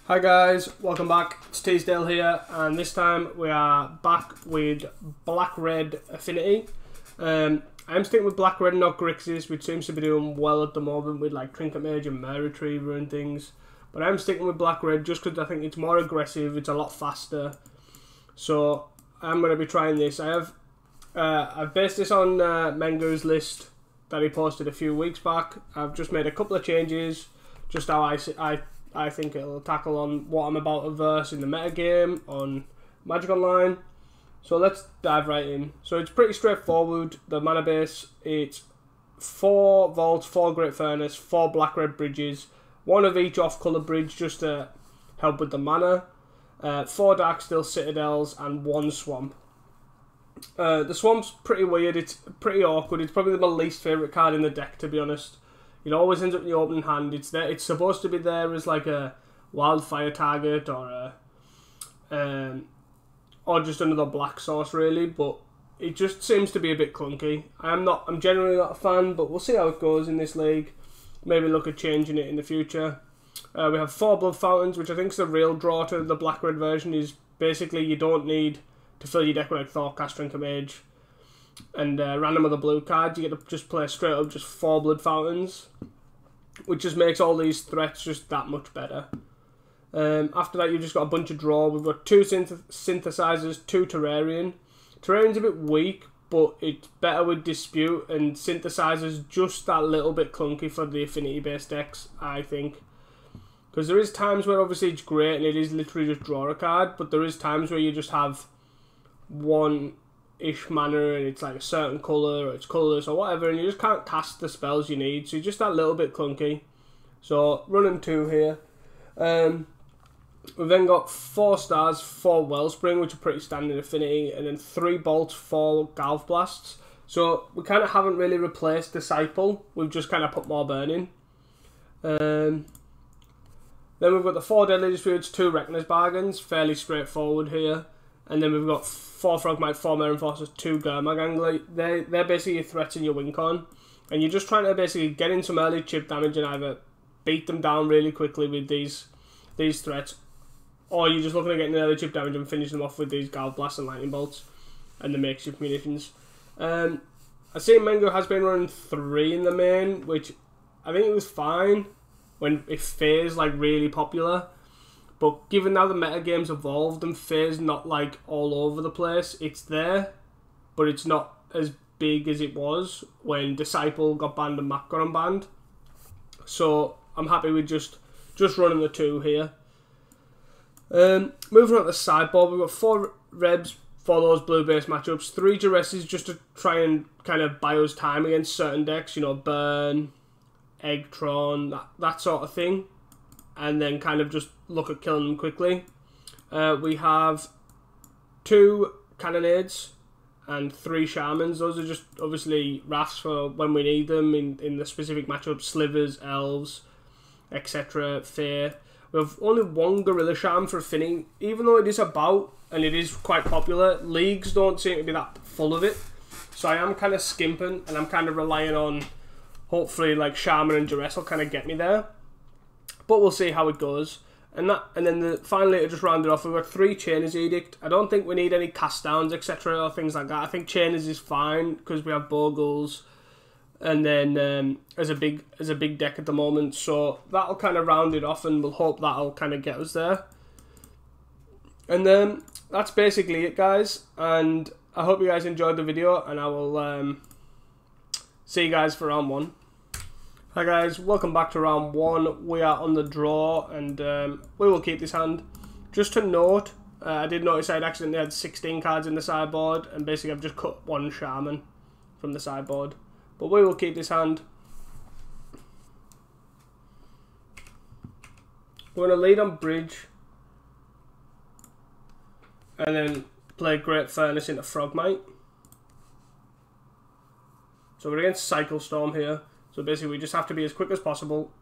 Hi guys, welcome back. It's Teasdale here, and this time we are back with Black-Red Affinity. I'm sticking with Black-Red, not Grixis, which seems to be doing well at the moment with like Trinket Mage and Mare Retriever and things. But I'm sticking with Black-Red just because I think it's more aggressive, it's a lot faster. So I'm going to be trying this. I've based this on Mengo's list that he posted a few weeks back. I've just made a couple of changes, just how I think it'll tackle on what I'm about to verse in the metagame on Magic Online. So let's dive right in. So it's pretty straightforward. The mana base, it's 4 Vaults, 4 Great Furnace, 4 Black-Red Bridges, 1 of each off-colour bridge just to help with the mana, 4 Darksteel Citadels and 1 Swamp. The Swamp's pretty weird, it's pretty awkward, it's probably my least favourite card in the deck, to be honest. It always ends up in the opening hand. It's there. It's supposed to be there as like a wildfire target or just another black source really, but it just seems to be a bit clunky. I'm generally not a fan, but we'll see how it goes in this league. Maybe look at changing it in the future. We have 4 Blood Fountains, which I think is the real draw to the Black-Red version. Is basically you don't need to fill your deck with like Thoughtcast, Trinket Mage, and random other blue cards. You get to just play straight up just 4 Blood Fountains, which just makes all these threats just that much better. After that, you've just got a bunch of draw. We've got 2 Synthesizers, 2 Terrarian. Terrarian's a bit weak, but it's better with Dispute, and Synthesizer's just that little bit clunky for the Affinity-based decks, I think. Because there is times where obviously it's great and it is literally just draw a card, but there is times where you just have 1-ish mana and it's like a certain colour or it's colourless or whatever, and you just can't cast the spells you need, so you're just that little bit clunky. So running 2 here. We've then got 4 stars, 4 Wellspring, which are pretty standard Affinity, and then 3 bolts, 4 Galv Blasts. So we kind of haven't really replaced Disciple, we've just kind of put more burning. Then we've got the 4 Deadly Disputes, 2 Reckoner's Bargains, fairly straightforward here. And then we've got 4 Frogmite, 4 Mare Enforcers, 2 Gurmag Angler. They're basically your threats in your win con. And you're just trying to basically get in some early chip damage and either beat them down really quickly with these threats, or you're just looking at getting early chip damage and finish them off with these Galv Blasts and Lightning Bolts and the makeshift munitions. I see Mengo has been running 3 in the main, which I think it was fine when it Fae's like really popular. But given now the metagame's evolved and Fae's not like all over the place, it's there, but it's not as big as it was when Disciple got banned and Map got unbanned. So I'm happy with just running the 2 here. Moving on to the sideboard, we've got 4 Rebs for those blue-based matchups, 3 Duresses just to try and kind of buy us time against certain decks, you know, Burn, Eggtron, that sort of thing. And then kind of just look at killing them quickly. We have 2 Cannonades and 3 Shamans. Those are just obviously Wraths for when we need them in the specific matchups. Slivers, Elves, etc. Fae. We have only 1 Gorilla Sham for Affinity. Even though it is about, and it is quite popular, leagues don't seem to be that full of it. So I am kind of skimping, and I'm kind of relying on, hopefully, like Shaman and Duress will kind of get me there. But we'll see how it goes. And then finally, to just round it off, we've got 3 Chainer's Edict. I don't think we need any cast downs, etc. or things like that. I think Chainer's is fine because we have Bogles, and then as a big deck at the moment. So that'll kind of round it off, and we'll hope that'll kind of get us there. And then that's basically it, guys. And I hope you guys enjoyed the video, and I will see you guys for round 1. Hi guys, welcome back to round 1. We are on the draw, and we will keep this hand. Just to note, I did notice I'd accidentally had 16 cards in the sideboard, and basically I've just cut 1 Shaman from the sideboard. But we will keep this hand. We're going to lead on Bridge, and then play Great Furnace into Frogmite. So we're against Cycle Storm here. So basically we just have to be as quick as possible.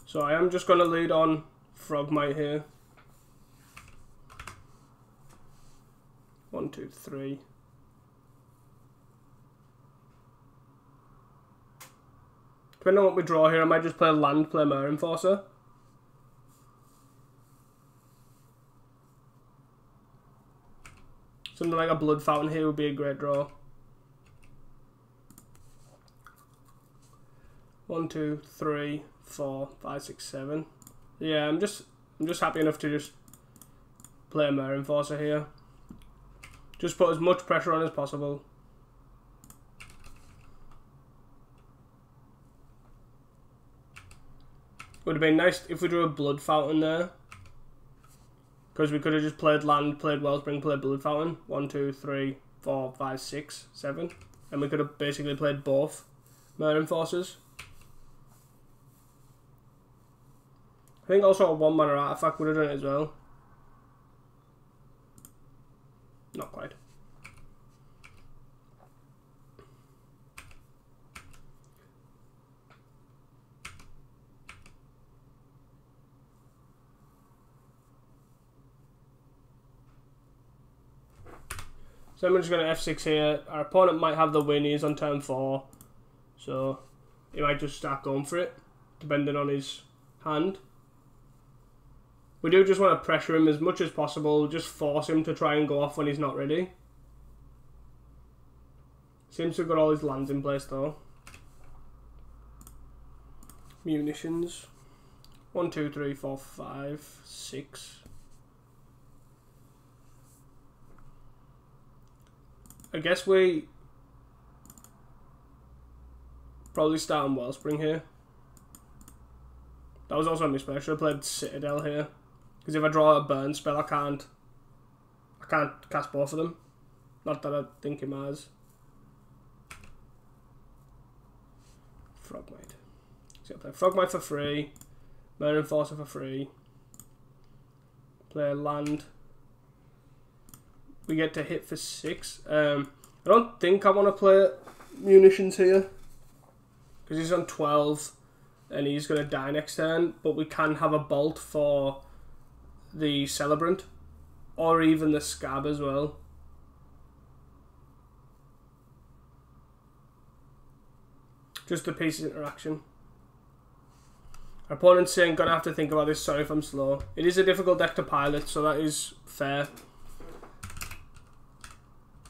So I am just going to lead on Frogmite here. 1, 2, 3. Depending on what we draw here, I might just play land, play Mare Enforcer. Something like a Blood Fountain here would be a great draw. 1, 2, 3, 4, 5, 6, 7. Yeah, I'm just happy enough to just play a Mare Enforcer here. Just put as much pressure on as possible. Would have been nice if we drew a Blood Fountain there. Because we could have just played land, played Wellspring, played Blood Fountain. 1, 2, 3, 4, 5, 6, 7. And we could have basically played both Mare Enforcers. I think also a 1 mana artifact would have done it as well. Not quite. So I'm just going to F6 here. Our opponent might have the Winnies on turn 4. So he might just start going for it, depending on his hand. We do just want to pressure him as much as possible, just force him to try and go off when he's not ready. Seems to have got all his lands in place though. Munitions. 1, 2, 3, 4, 5, 6. I guess we probably start on Wellspring here. That was also a misplay. I should have played Citadel here. Because if I draw a burn spell, I can't cast both of them. Not that I think it matters. Frogmite. So I play Frogmite for free. Mare Enforcer for free. Play land. We get to hit for 6. I don't think I want to play Munitions here. Because he's on 12. And he's going to die next turn. But we can have a Bolt for the Celebrant, or even the Scab as well. Just the pieces interaction. Our opponent's saying, gonna have to think about this, sorry if I'm slow. It is a difficult deck to pilot, so that is fair.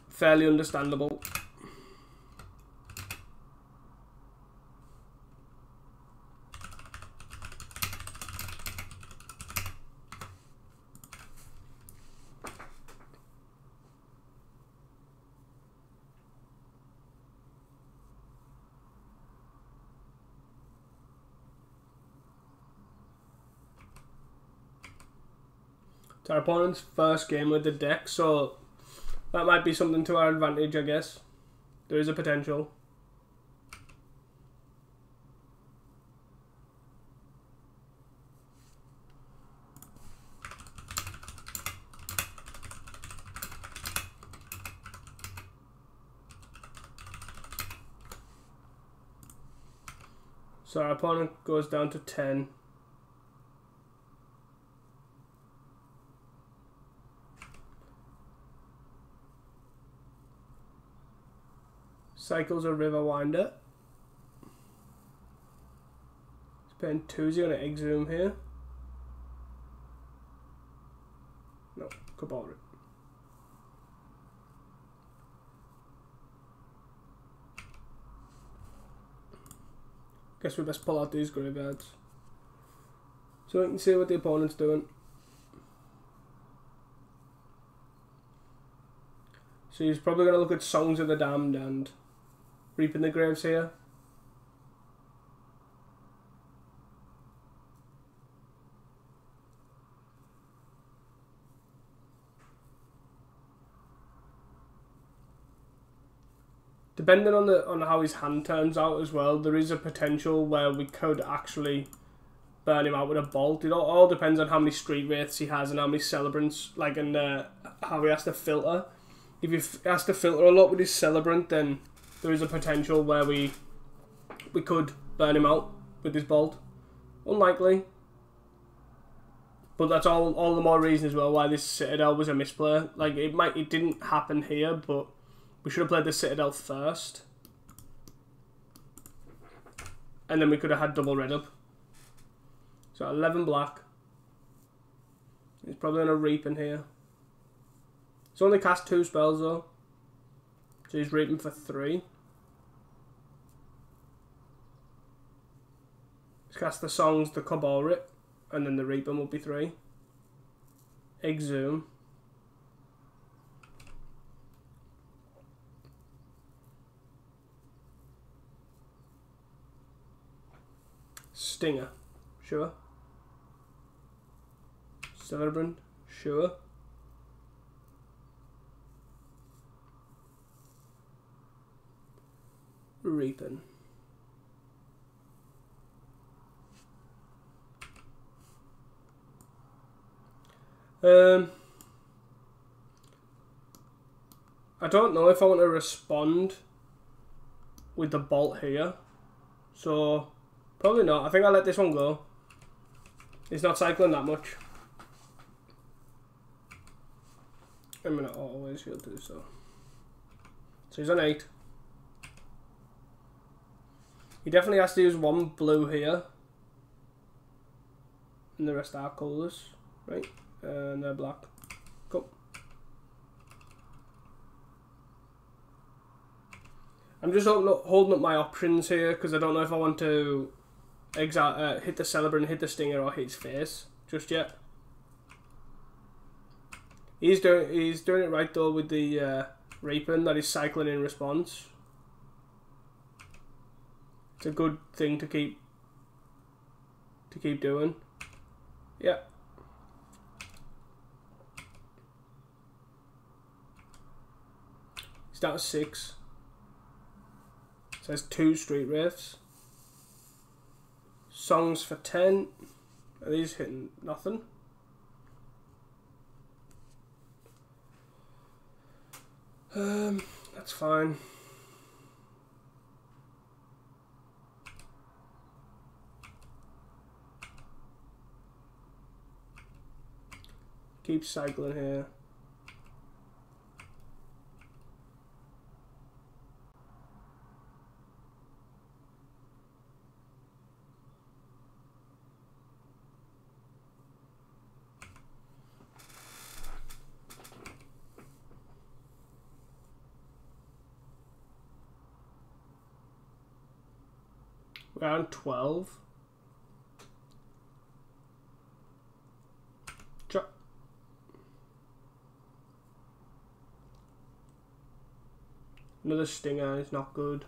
Fairly understandable. It's our opponent's first game with the deck, so that might be something to our advantage, I guess. There is a potential. So our opponent goes down to 10. Cycles a Riverwinder. He's playing 2. Is he going to Exhume here? No, Cabal it. Guess we best pull out these graveyards so we can see what the opponent's doing. So he's probably going to look at Songs of the Damned and Reaping the Graves here. Depending on how his hand turns out as well, there is a potential where we could actually burn him out with a Bolt. It all depends on how many Street Wraiths he has and how many Celebrants, like, and how he has to filter. If he has to filter a lot with his Celebrant, then there is a potential where we could burn him out with his Bolt. Unlikely. But that's all the more reason as well why this Citadel was a misplay. Like, it didn't happen here, but we should have played the Citadel first. and then we could have had double red up. So 11 black. He's probably going to reap in here. He's only cast 2 spells though. So he's reaping for 3. He's cast the songs, the Cabal and then the reaping will be 3. Exhume. Stinger. Sure. Celebrant. Sure. Reaping. I don't know if I want to respond with the bolt here, so probably not. I think I'll let this one go. He's not cycling that much. I'm gonna always shield too, so he's on 8. He definitely has to use 1 blue here, and the rest are colours, right? And they're black. Cool. I'm just holding up my options here because I don't know if I want to hit the Celebrant, hit the Stinger, or hit his face just yet. He's doing it right though with the Reaping that he's cycling in response. It's a good thing to keep doing. Yeah. He's down to 6. So there's 2 Street Wraiths. Songs for 10. Are these hitting nothing? That's fine. Keep cycling here. We're on 12. Another Stinger is not good.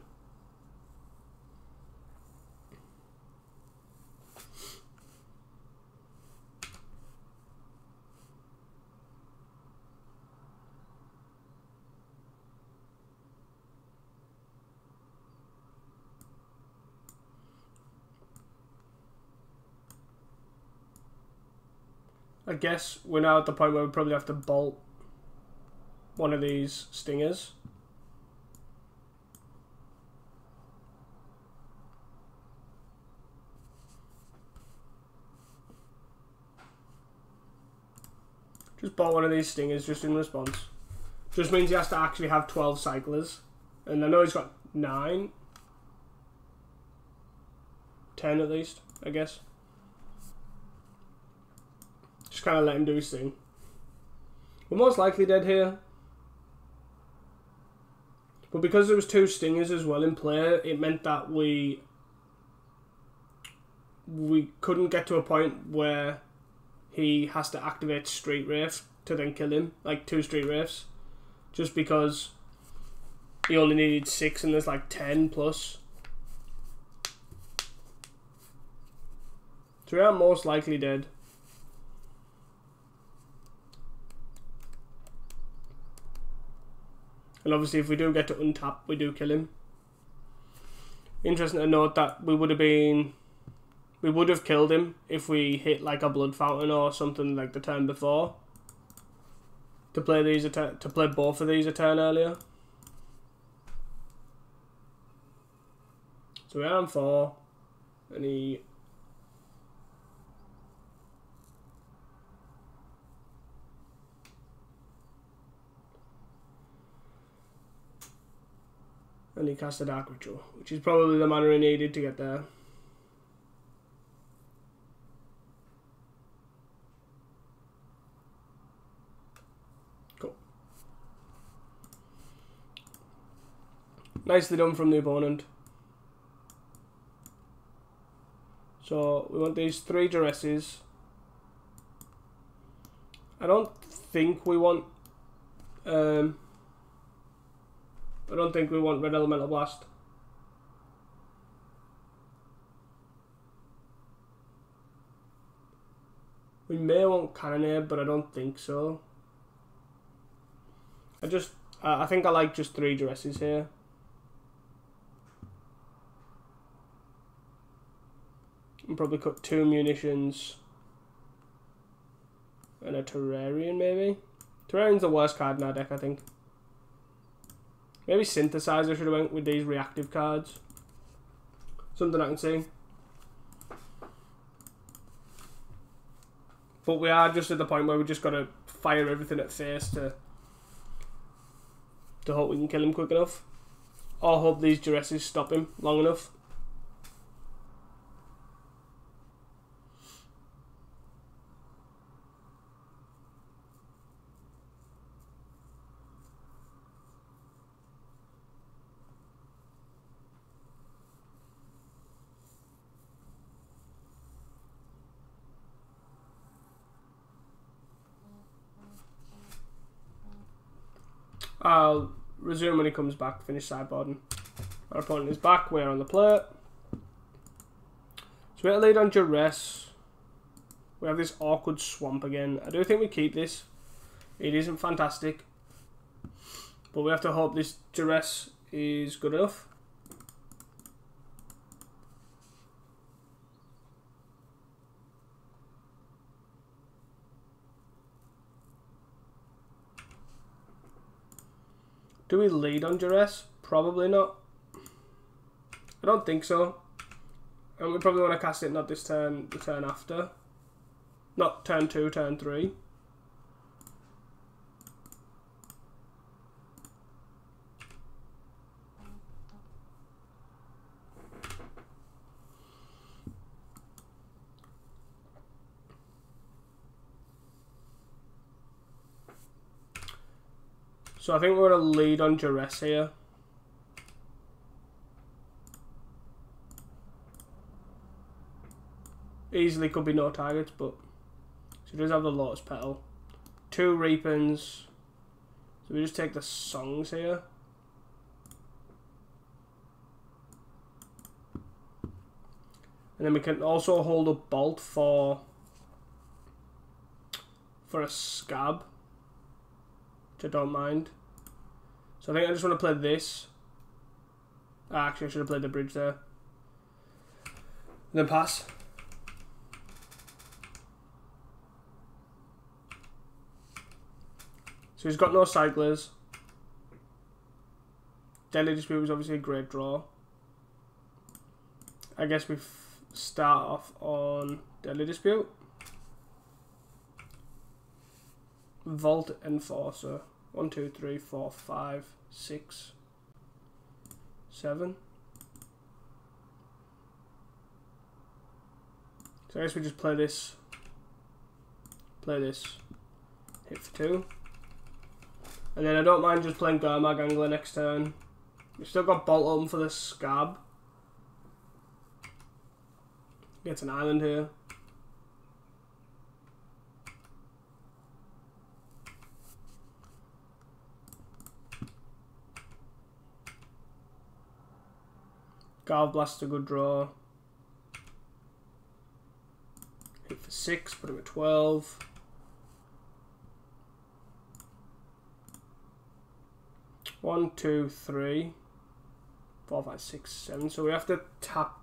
I guess we're now at the point where we probably have to bolt one of these Stingers. Just bolt one of these Stingers just in response. Just means he has to actually have 12 cyclers. And I know he's got 9. 10 at least, I guess. Just kind of let him do his thing. We're most likely dead here. But because there was 2 Stingers as well in play, it meant that we couldn't get to a point where he has to activate Street Wraiths to then kill him. Like 2 Street Wraiths. Just because he only needed 6 and there's like 10 plus. So we are most likely dead. And obviously if we do get to untap, we do kill him. Interesting to note that we would have killed him if we hit like a Blood Fountain or something like the turn before. To play both of these a turn earlier. So we're on 4. And he cast a Dark Ritual, which is probably the mana he needed to get there. Nicely done from the opponent. So we want these 3 Duresses. I don't think we want Red Elemental Blast. We may want Cannonade, but I don't think so. I think I like just 3 Duresses here. And probably cut 2 Munitions and a Terrarian, maybe. Terrarian's the worst card in our deck, I think. Maybe Synthesizer should have went with these reactive cards. Something I can see. But we are just at the point where we just got to fire everything at face to hope we can kill him quick enough. Or hope these Duresses stop him long enough. I'll resume when he comes back, finish sideboarding. Our opponent is back, we're on the plate. So we have a lead on Duress. We have this awkward swamp again. I do think we keep this. It isn't fantastic. But we have to hope this Duress is good enough. Do we lead on Duress? Probably not. I don't think so. And we probably want to cast it not this turn, the turn after. Not turn 2, turn 3. So I think we're going to lead on Duress here. Easily could be no targets, but she does have the Lotus Petal. 2 Reapins. So we just take the Songs here. And then we can also hold a Bolt for a Scab, which I don't mind. So I think I just want to play this. Actually, I should have played the bridge there. And then pass. So he's got no Cyclers. Deadly Dispute was obviously a great draw. I guess we start off on Deadly Dispute. Vault Enforcer. 1, 2, 3, 4, 5, 6, 7. So I guess we just play this, hit for 2. And then I don't mind just playing Gurmag Angler next turn. We've still got Bolt open for the Scab. Gets an island here. Garv Blast's a good draw. Hit for 6, put him at 12. One, 2, 3, 4, 5, 6, 7. So we have to tap.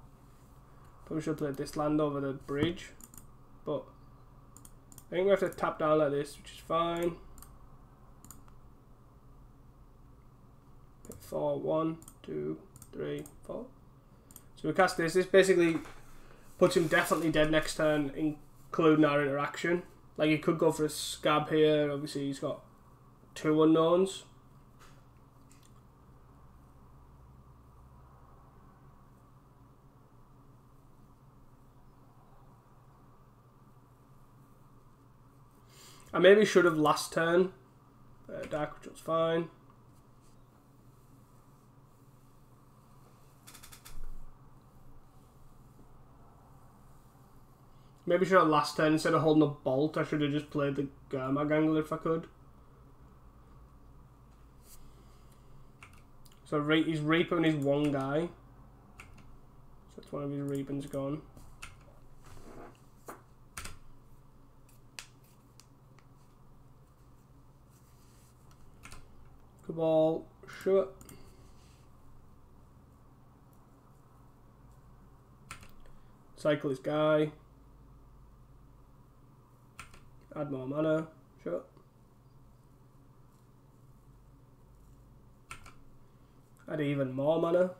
Probably should play this land over the bridge, but I think we have to tap down like this, which is fine. Hit 4, 1, 2, 3, 4. So we cast this. This basically puts him definitely dead next turn, including our interaction. Like, he could go for a Scab here. Obviously, he's got 2 unknowns. I maybe should have last turn. Dark Ritual's fine. Maybe should have last turn, instead of holding a bolt, I should have just played the Gurmag Angler if I could. So he's reaping his one guy. So that's one of his reapings gone. Cabal, sure. Cycle this guy. Add more mana, sure. Add even more mana.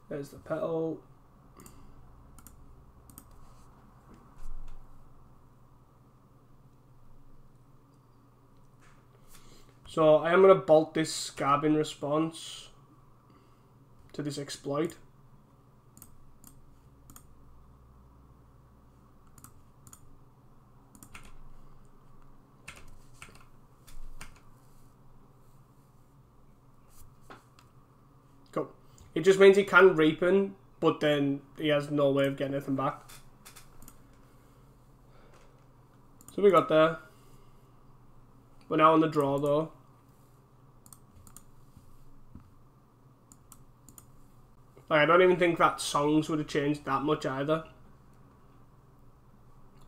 There's the petal. So I am going to bolt this Scab in response to this exploit. Cool. It just means he can reaping, but then he has no way of getting anything back. So we got there. We're now on the draw though. Like, I don't even think that songs would have changed that much either.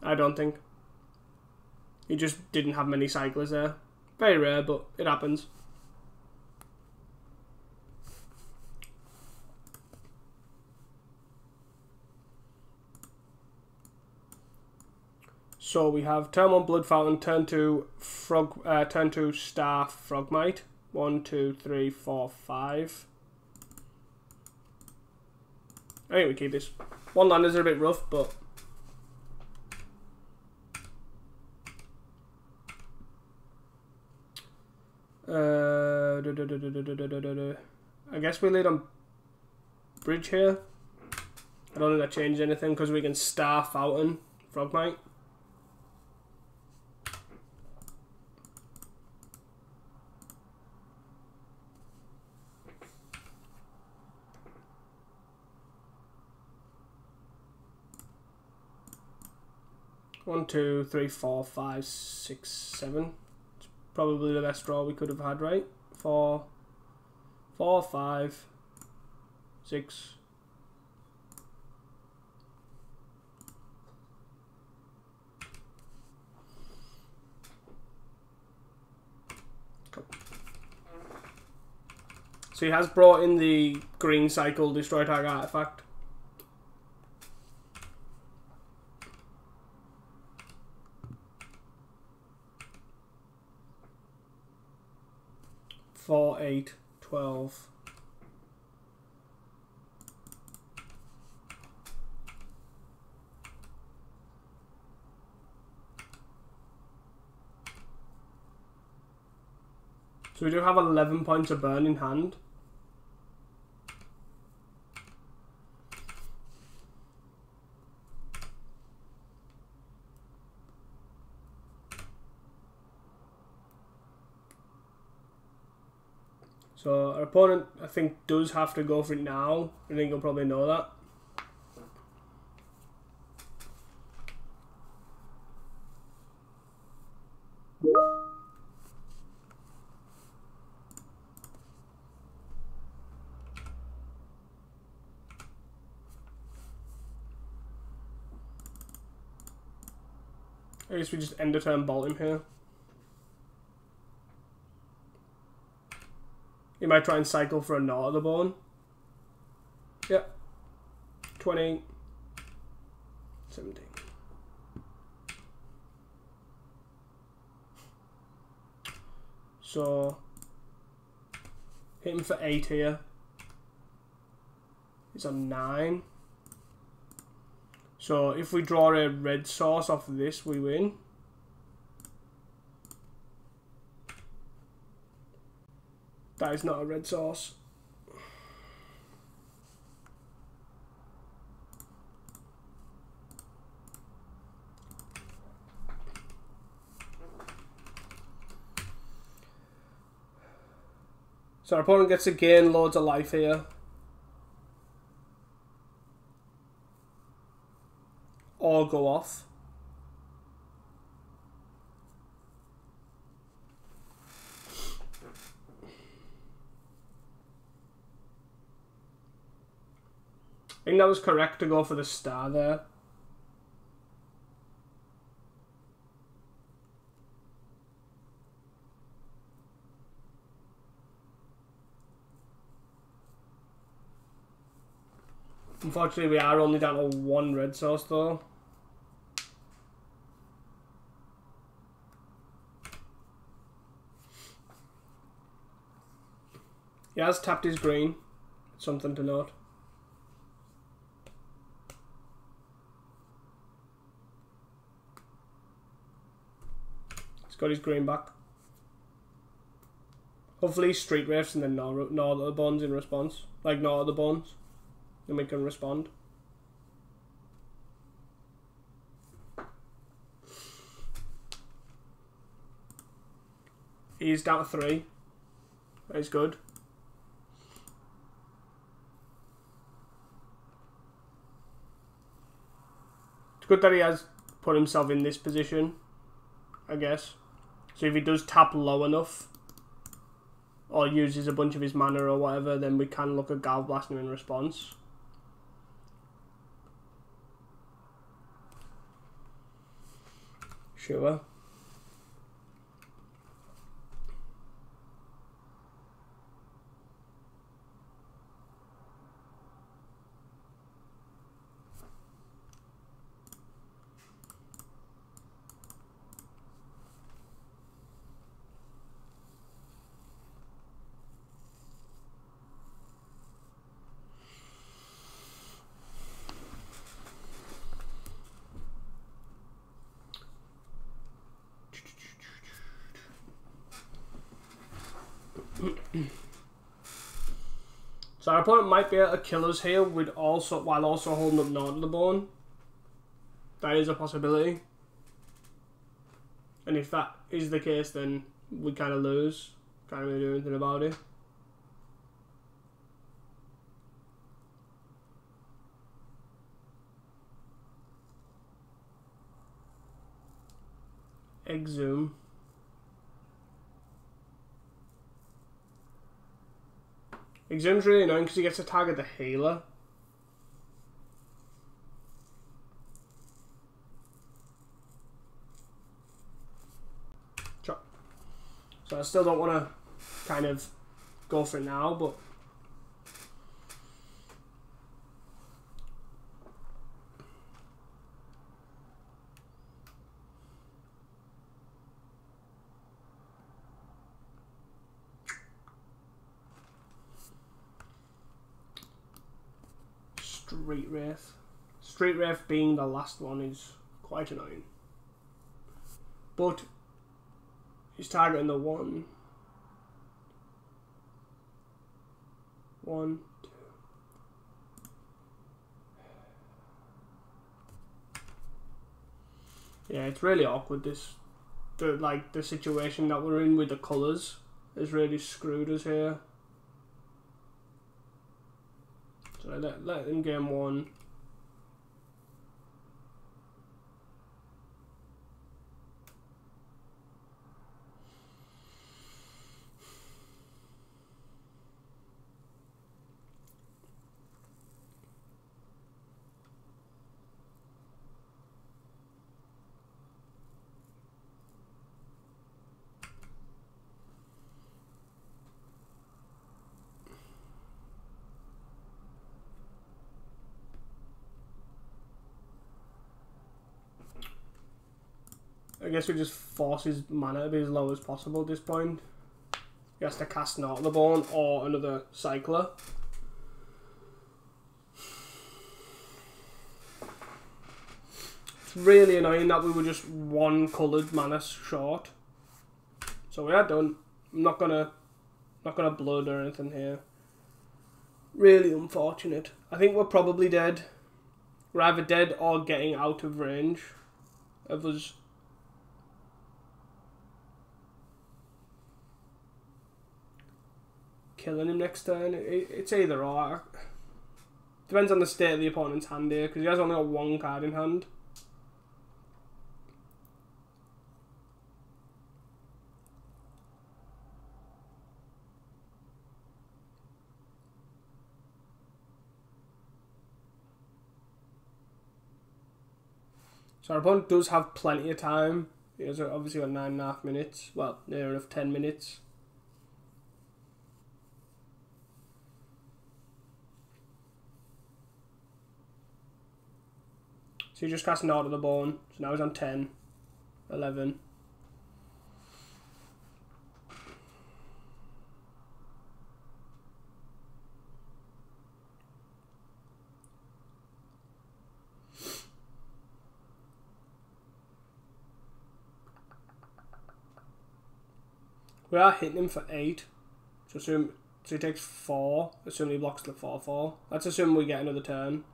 I don't think. He just didn't have many cyclers there. Very rare, but it happens. So we have turn 1 Blood Fountain, turn 2 turn 2 Star Frogmite. 1, 2, 3, 4, 5. I think we keep this. One landers are a bit rough, but I guess we lead on bridge here. I don't think that changes anything because we can Star Fountain Frogmite. One, two, three, four, five, six, 7. It's probably the best draw we could have had, right? 4, 5, 6. Cool. So he has brought in the green cycle, destroy target artifact. Four, 8, 12. So we do have 11 points of burn in hand. So our opponent, I think, does have to go for it now. I think you'll probably know that. I guess we just end the turn bolt him here. He might try and cycle for a knot of the bone. Yep. 20. 17. So hit him for 8 here. He's on 9. So if we draw a red source off of this, we win. That is not a red source. So our opponent gets to gain loads of life here. Or go off. I think that was correct to go for the star there. Unfortunately, we are only down to 1 red source though. He has tapped his green. Something to note. He's got his green back. Hopefully Street Wraiths and then gnaw the bones in response. Like gnaw the bones. Then we can respond. He's down to 3. That is good. It's good that he has put himself in this position, I guess. So if he does tap low enough, or uses a bunch of his mana or whatever, then we can look at Gal Blasting in response. Sure. So our opponent might be able to kill us here with while also holding up Gnaw to the Bone. That is a possibility. And if that is the case, then we kind of lose. Can't really do anything about it. Exhume. Exhume's really annoying because he gets to target the healer. Sure. So I still don't want to kind of go for it now, but Street Wraith. Street Wraith being the last one is quite annoying. But he's targeting the 1, 2. Yeah, it's really awkward. The situation that we're in with the colours has really screwed us here. So let him game 1. I guess we just force his mana to be as low as possible at this point. He has to cast Gnaw to the Bone or another Cycler. It's really annoying that we were just 1 coloured mana short. So we are done. I'm not gonna blood or anything here. Really unfortunate. I think we're probably dead. We're either dead or getting out of range of us. killing him next turn. It's either or. Depends on the state of the opponent's hand here, because he has only got one card in hand. So our opponent does have plenty of time. He has obviously got 9.5 minutes. Well, near enough 10 minutes. So he just cast Nod to the Bone. So now he's on 10, 11. We are hitting him for 8. So he takes 4. Assuming he blocks the 4/4. Let's assume we get another turn.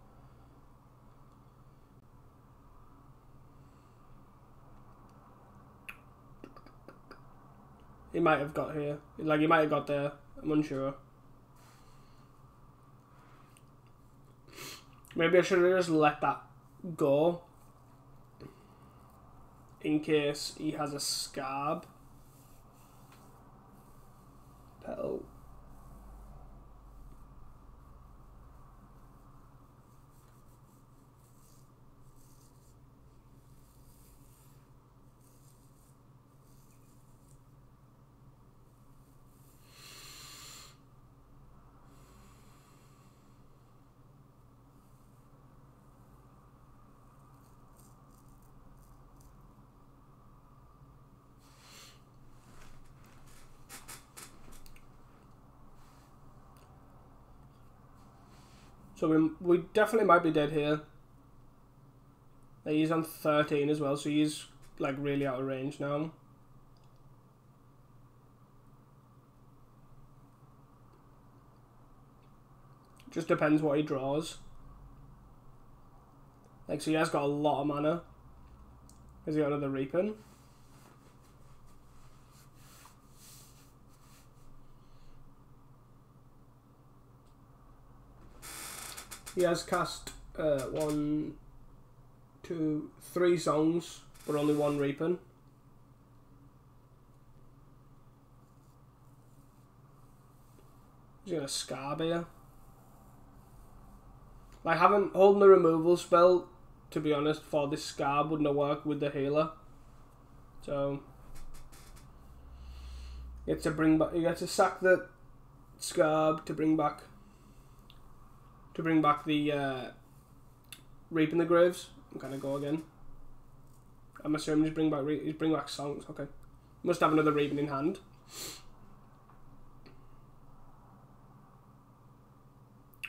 He might have got here. Like, he might have got there. I'm unsure. Maybe I should have just let that go. In case he has a Scarb. Petal. So we definitely might be dead here. He's on 13 as well, so he's like really out of range now. Just depends what he draws. Like, so he has got a lot of mana. Has he got another Reaping? He has cast 1, 2, 3 songs, but only 1 Reaping. He's gonna Scarb here. Like, holding the removal spell, to be honest, for this Scarb wouldn't have worked with the healer. So he gets to bring back. He gets to sack the Scarb to bring back the Reaping the Graves. I'm gonna go again. I'm assuming he's bring back songs. Okay, must have another Reaping in hand.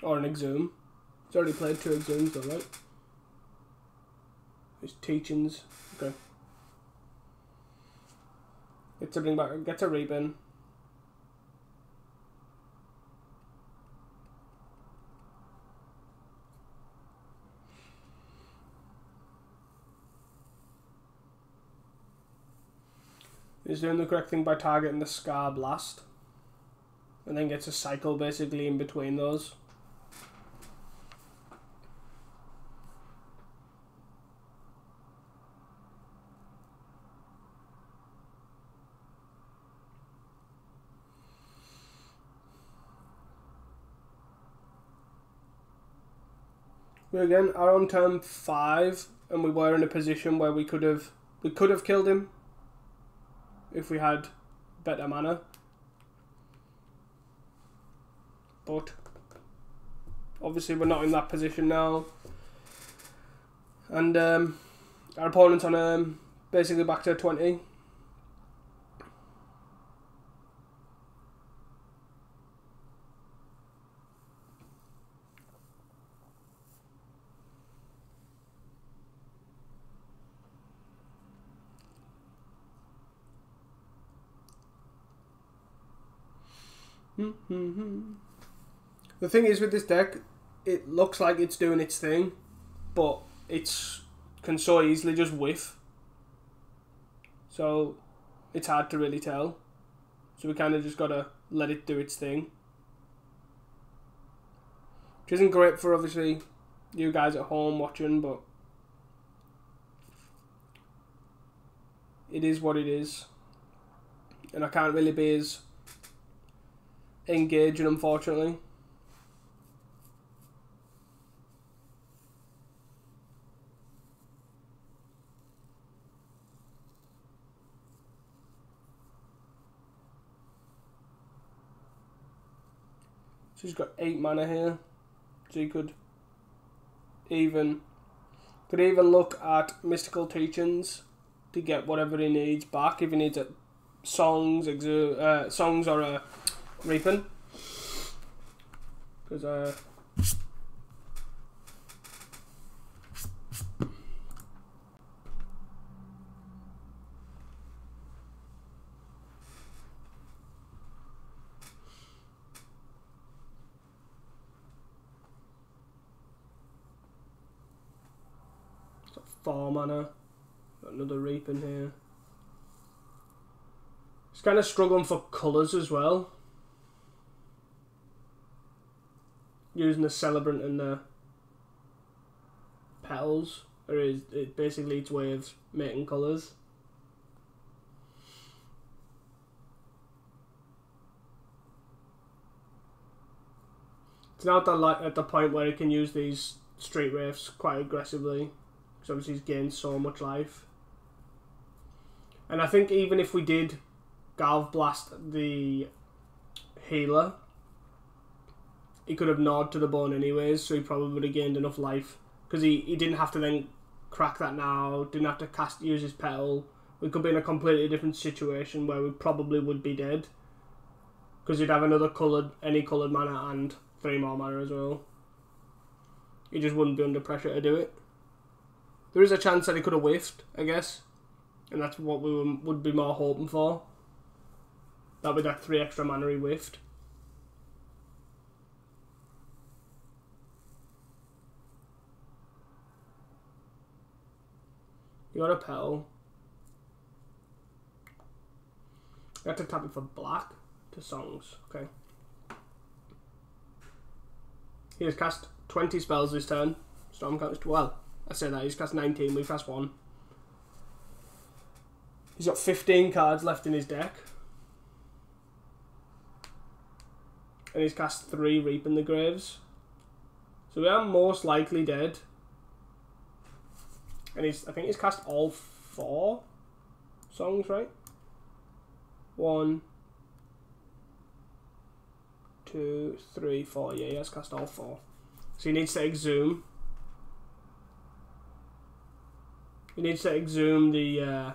Or an Exhume. He's already played 2 Exhumes though, right? His Teachings. Okay. Gets a Reaping. He's doing the correct thing by targeting the Scarb last. And then gets a cycle basically in between those. We again are on turn 5 and we were in a position where we could have killed him if we had better mana, but obviously we're not in that position now, and our opponent's on basically back to 20. The thing is with this deck, it looks like it's doing its thing, but can so easily just whiff. So it's hard to really tell. So we kind of just gotta let it do its thing. Which isn't great for, obviously, you guys at home watching, but it is what it is. And I can't really be as engaging, unfortunately. So he's got 8 mana here. So you could even look at Mystical Teachings to get whatever he needs back. If he needs a songs or a reaping, because it's 4 mana. Got another reaping here. It's kind of struggling for colours as well. Using the Celebrant and the petals, or is it basically its way of making colours. It's now at the point where he can use these Street Wraiths quite aggressively, because obviously he's gained so much life. And I think even if we did Galv Blast the healer, he could have gnawed to the bone anyways, so he probably would have gained enough life, because he didn't have to then crack that now, didn't have to use his petal. We could be in a completely different situation where we probably would be dead, because he'd have any coloured mana and 3 more mana as well. He just wouldn't be under pressure to do it. There is a chance that he could have whiffed, I guess, and that's what we would be more hoping for. That with that 3 extra mana he whiffed. You got a petal. You have to tap it for black to songs. Okay. He has cast 20 spells this turn. Stormcast, well, I say that, he's cast 19, we've cast 1. He's got 15 cards left in his deck. And he's cast 3 Reaping the Graves. So we are most likely dead. And I think he's cast all 4 songs, right? 1, 2, 3, 4. Yeah, he has cast all 4. So he needs to exhume. He needs to exhume the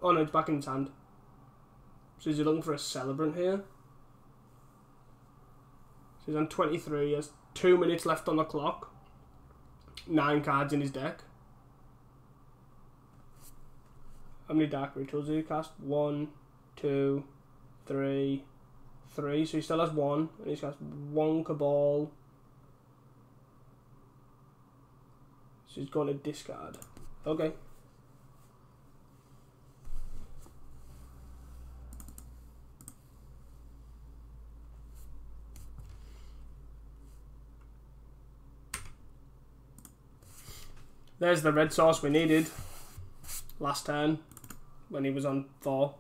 oh no, it's back in his hand. So is he looking for a Celebrant here? So he's on 23, he has 2 minutes left on the clock. 9 cards in his deck. How many Dark Rituals did he cast? 1, 2, 3, 3. So he still has 1, and he's cast 1 Cabal. So he's going to discard. Okay. There's the red source we needed last turn when he was on 4.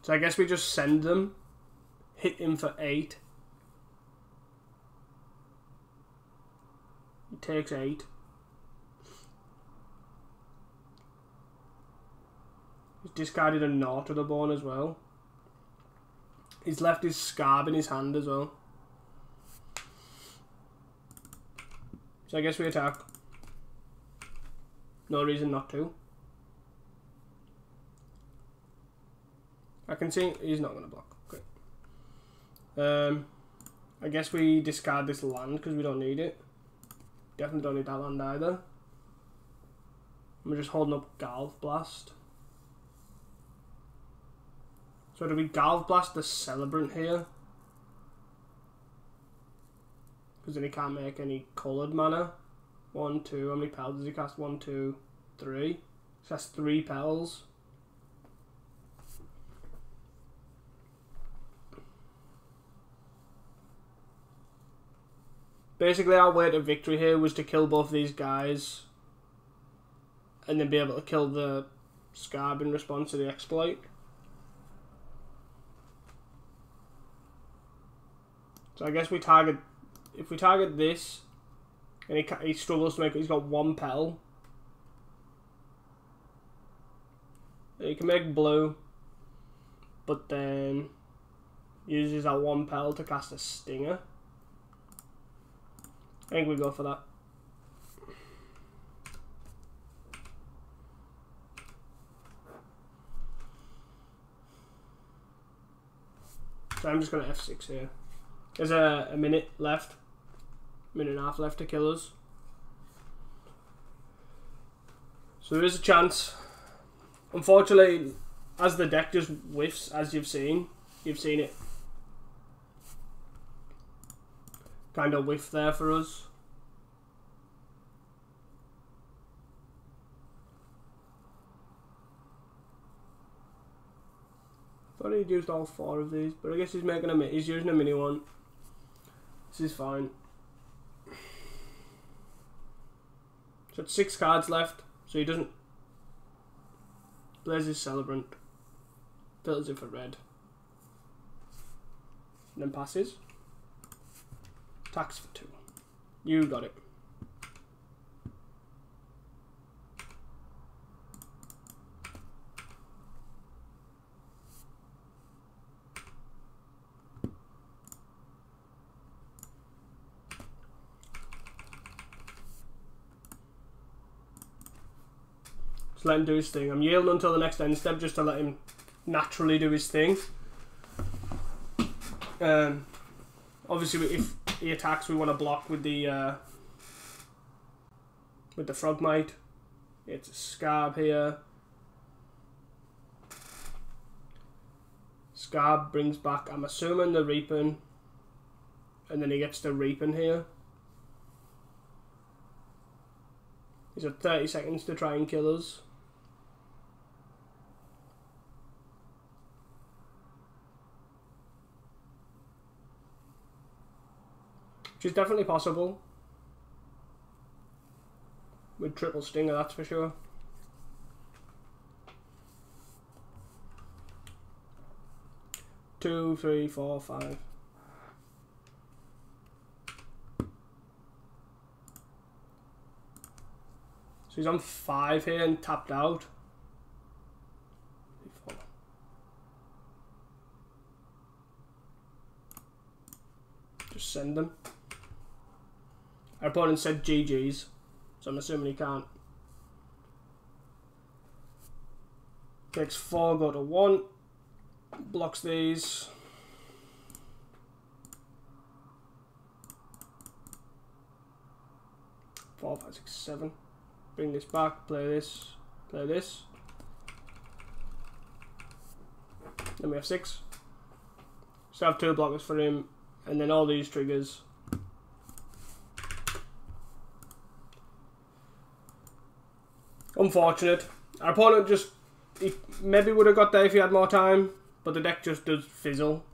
So I guess we just send them, hit him for 8. He takes 8. He's discarded a Gnaw to the bone as well. He's left his Scarb in his hand as well. So I guess we attack. No reason not to. I can see he's not going to block. Okay. I guess we discard this land because we don't need it. Definitely don't need that land either. We're just holding up Galv Blast. So do we Galv Blast the Celebrant here? Because then he can't make any coloured mana. 1, 2. How many petals does he cast? 1, 2, 3. So that's 3 Pels. Basically, our way to victory here was to kill both these guys and then be able to kill the Scarab in response to the exploit. So I guess if we target this, and he struggles to make it, he's got 1 Pel. He can make blue, but then uses that 1 Pel to cast a Stinger. I think we go for that. So I'm just going to F6 here. There's a minute left. Minute and a half left to kill us. So there is a chance. Unfortunately, as the deck just whiffs, as you've seen it kind of whiff there for us. Thought he'd used all 4 of these, but I guess he's using a mini one. This is fine. So it's 6 cards left, so he doesn't. Plays his Celebrant, fills it for red, and then passes. Attacks for 2. You got it. Just let him do his thing. I'm yielding until the next end step just to let him naturally do his thing. Obviously, if he attacks, we want to block with the Frogmite. It's a Scarab here. Scarab brings back, I'm assuming, the Reaping, and then he gets the Reaping here. He's got 30 seconds to try and kill us. Which is definitely possible. With triple Stinger, that's for sure. Two, 3, 4, 5. So he's on 5 here and tapped out. 4. Just send them. Our opponent said GG's, so I'm assuming he can't. Takes 4, go to 1. Blocks these. Four, 5, 6, 7. Bring this back, play this, play this. Then we have 6. So I have 2 blockers for him, and then all these triggers. Unfortunate. Our opponent just, he maybe would have got there if he had more time, but the deck just does fizzle.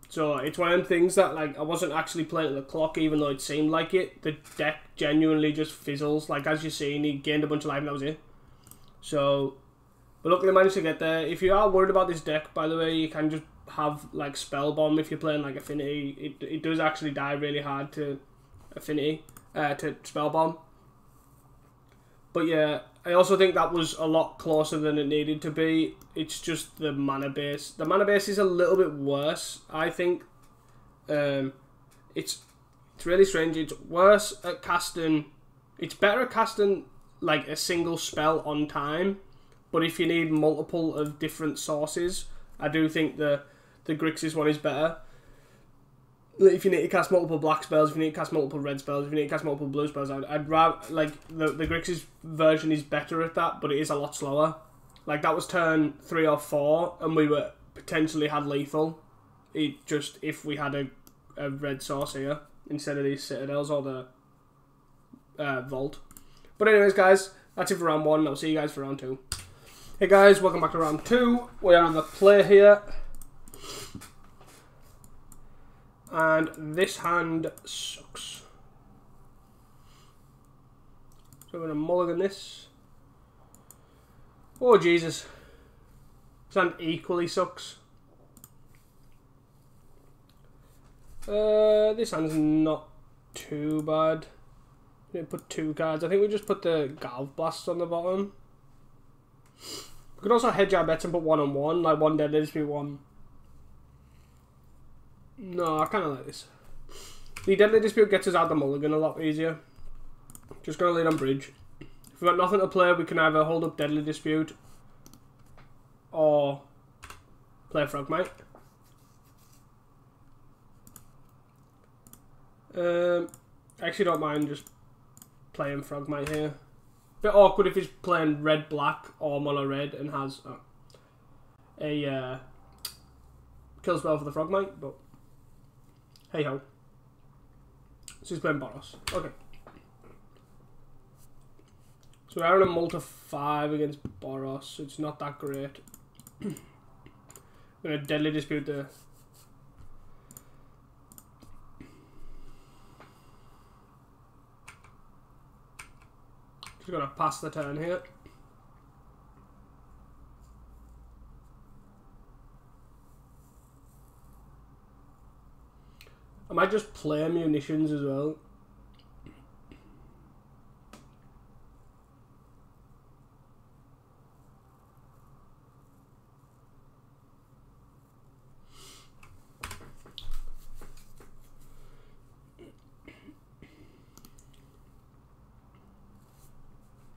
So it's one of them things that, like, I wasn't actually playing at the clock, even though it seemed like it. The deck genuinely just fizzles. Like, as you've seen, he gained a bunch of life and that was it. So, but luckily managed to get there. If you are worried about this deck, by the way, you can just have, like, Spell Bomb if you're playing, like, Affinity. It does actually die really hard to Affinity, to Spell Bomb. But yeah, I also think that was a lot closer than it needed to be. It's just the mana base. The mana base is a little bit worse, I think. It's really strange. It's worse at casting. It's better at casting like a single spell on time. But if you need multiple of different sources, I do think the Grixis one is better. If you need to cast multiple black spells, if you need to cast multiple red spells, if you need to cast multiple blue spells, I'd rather, like, the Grixis version is better at that, but it is a lot slower. Like, that was turn 3 or 4, and we were potentially had lethal. It just, if we had a red source here, instead of these Citadels or the Vault. But anyways, guys, That's it for round 1. I'll see you guys for round 2. Hey guys, welcome back to round 2. We are on the play here. And this hand sucks. So we're going to mulligan this. Oh Jesus. This hand equally sucks. This hand's not too bad. We didn't put 2 cards. I think we just put the Galv Blast on the bottom. We could also hedge our bets and put 1 on 1, like 1 Deadly Dispute 1. No, I kind of like this. The Deadly Dispute gets us out the mulligan a lot easier. Just gonna lead on bridge. If we've got nothing to play, we can either hold up Deadly Dispute or play Frogmite. I actually don't mind just playing Frogmite here. Bit awkward if he's playing red-black or mono-red and has a kill spell for the Frogmite, but hey ho. So he's playing Boros. Okay. So we're on a multi-5 against Boros, so it's not that great. I'm going to Deadly Dispute the... Just going to pass the turn here. I might just play munitions as well.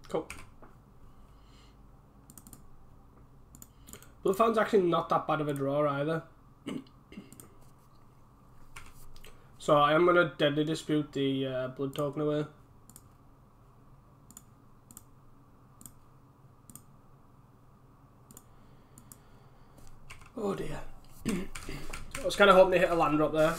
Cool. Bloodfound's actually not that bad of a draw either. So I am going to Deadly Dispute the blood token away. Oh dear. I was kind of hoping to hit a land drop there.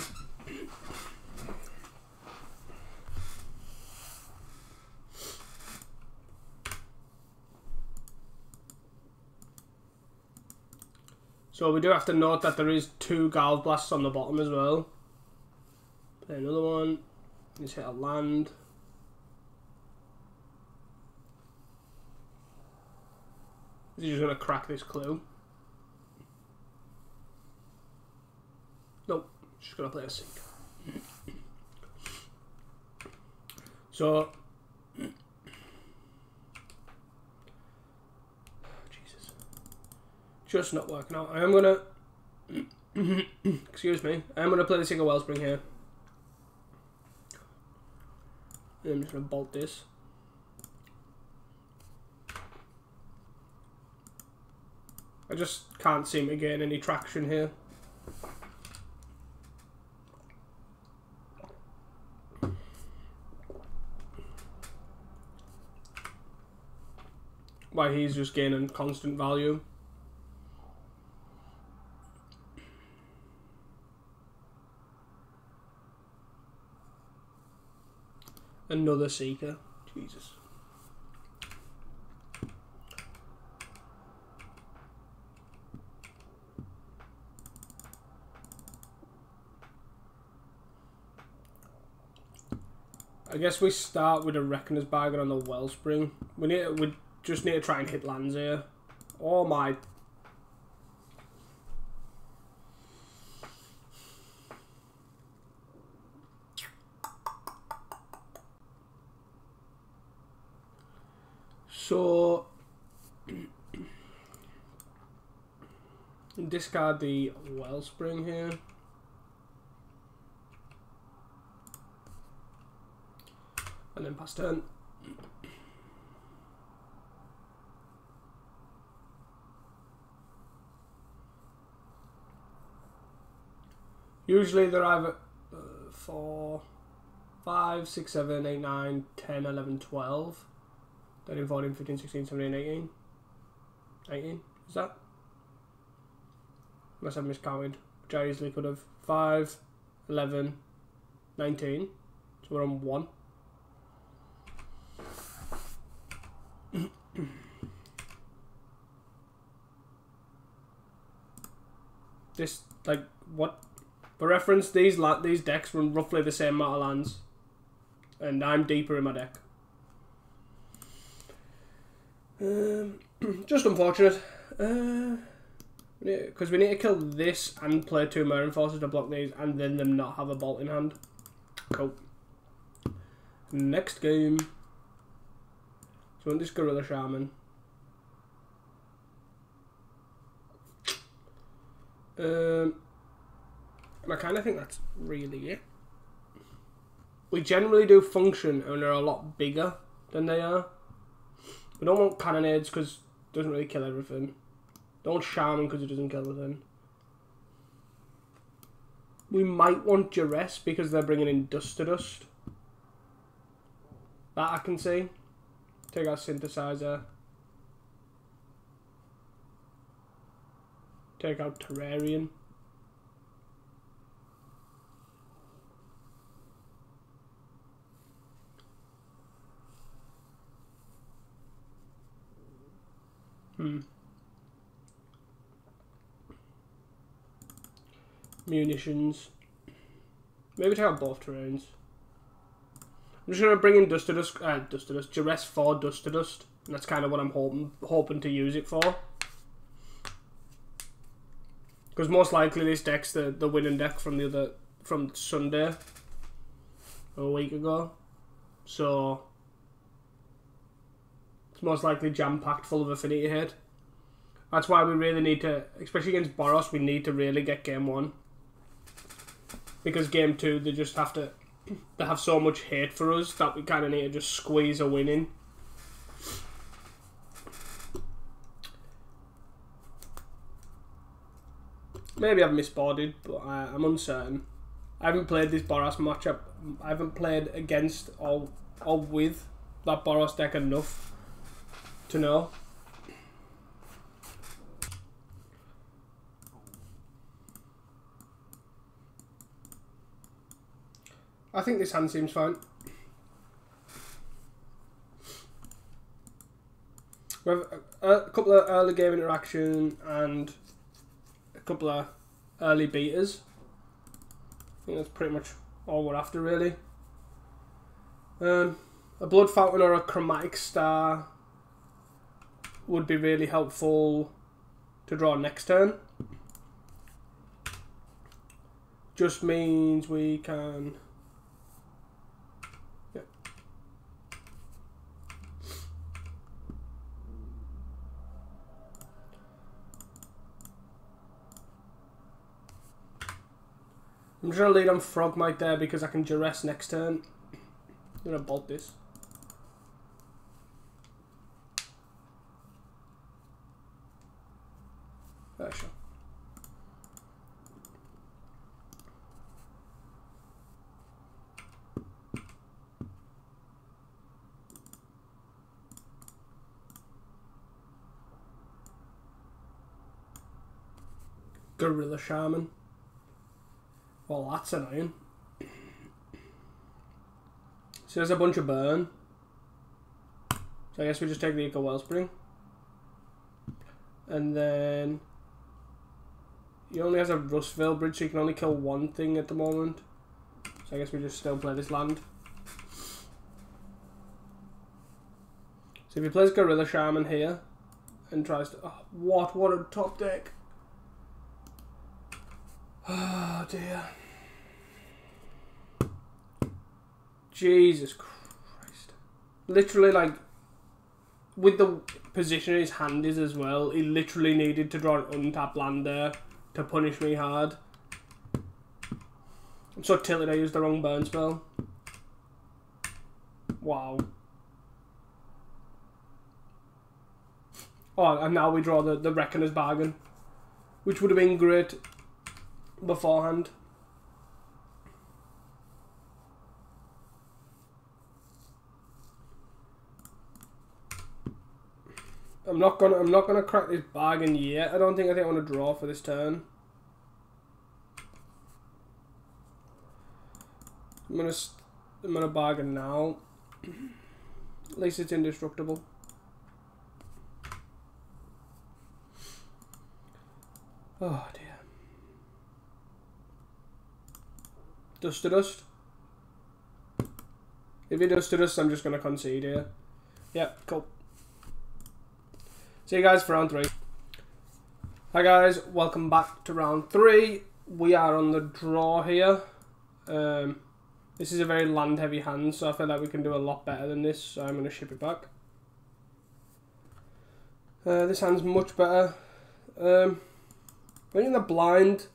So we do have to note that there is 2 Galv Blasts on the bottom as well. Play another one. Just hit a land. Is he just going to crack this clue? Nope. Just going to play a sink. So... Jesus. Just not working out. I am going to... Excuse me. I am going to play the single Wellspring here. I'm just going to bolt this. I just can't seem to gain any traction here. Why he's just gaining constant value. Another Seeker. Jesus. I guess we start with a Reckoner's Bargain on the Wellspring. We just need to try and hit lands here. Oh my. So discard the Wellspring here. And then pass turn. Usually they're either 4, 5, 6, 7, 8, 9, 10, 11, 12. 13, 14, 15, 16, 17, 18. 18, is that? Unless I've miscounted, which I easily could have. 5, 11, 19. So we're on 1. This, like, what? For reference, these decks run roughly the same amount of lands. And I'm deeper in my deck. Just unfortunate. Because we need to kill this and play 2 Mirror Forces to block these, and then them not have a bolt in hand. Cool. Next game. So on this Gorilla Shaman. And I kind of think that's really it. We generally do function and they're a lot bigger than they are. We don't want cannonades because it doesn't really kill everything. Don't want shaman because it doesn't kill everything. We might want duress because they're bringing in dust to dust. That I can see. Take out synthesizer. Take out Terrarian. Munitions. Maybe take out both terrains. I'm just gonna bring in Dust to Dust, Duress for Dust to Dust, and that's kind of what I'm hoping to use it for. Because most likely this deck's the winning deck from Sunday, a week ago, so it's most likely jam-packed full of Affinity hate. That's why we really need to, especially against Boros, we need to really get game 1. Because game 2, they just have to, they have so much hate for us that we kind of need to just squeeze a win in. Maybe I've misboarded, but I'm uncertain. I haven't played this Boros matchup. I haven't played against or with that Boros deck enough to know. I think this hand seems fine. We have a couple of early game interaction and a couple of early beaters. I think that's pretty much all we're after, really. A Blood Fountain or a Chromatic Star would be really helpful to draw next turn. Just means we can... I'm just going to lead on Frogmite there because I can duress next turn. I'm going to bolt this. Sure. Gorilla Shaman. Well, that's annoying. So there's a bunch of burn. So I guess we just take the Eco Wellspring. And then... he only has a Rustvale bridge, so you can only kill one thing at the moment. So I guess we just still play this land. So if he plays Gorilla Shaman here, and tries to... oh, what a top deck. Oh dear. Jesus Christ. Literally, like, with the position his hand is as well, he literally needed to draw an untapped land there to punish me hard. I'm so tilted I used the wrong burn spell. Wow. Oh, and now we draw the Reckoner's Bargain, which would have been great beforehand. I'm not gonna crack this bargain yet. I think I want to draw for this turn. I'm gonna bargain now. At least it's indestructible. Oh dear. Dust to dust. If he does to dust, I'm just going to concede here. Yeah, cool. See you guys for round 3. Hi guys, welcome back to round 3. We are on the draw here. This is a very land heavy hand, so I feel like we can do a lot better than this, so I'm going to ship it back. This hand's much better. I think in the blind,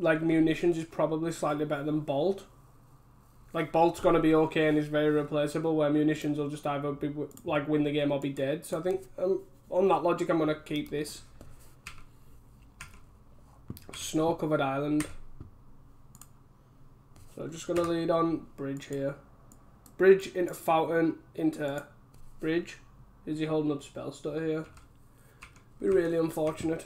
like, munitions is probably slightly better than bolt. Like, bolt's going to be okay and is very replaceable, where munitions will just either be, like, win the game or be dead. So I think, on that logic, I'm going to keep this. Snow-covered island. So I'm just going to lead on bridge here. Bridge into fountain into bridge. Is he holding up spell stutter here? Be really unfortunate.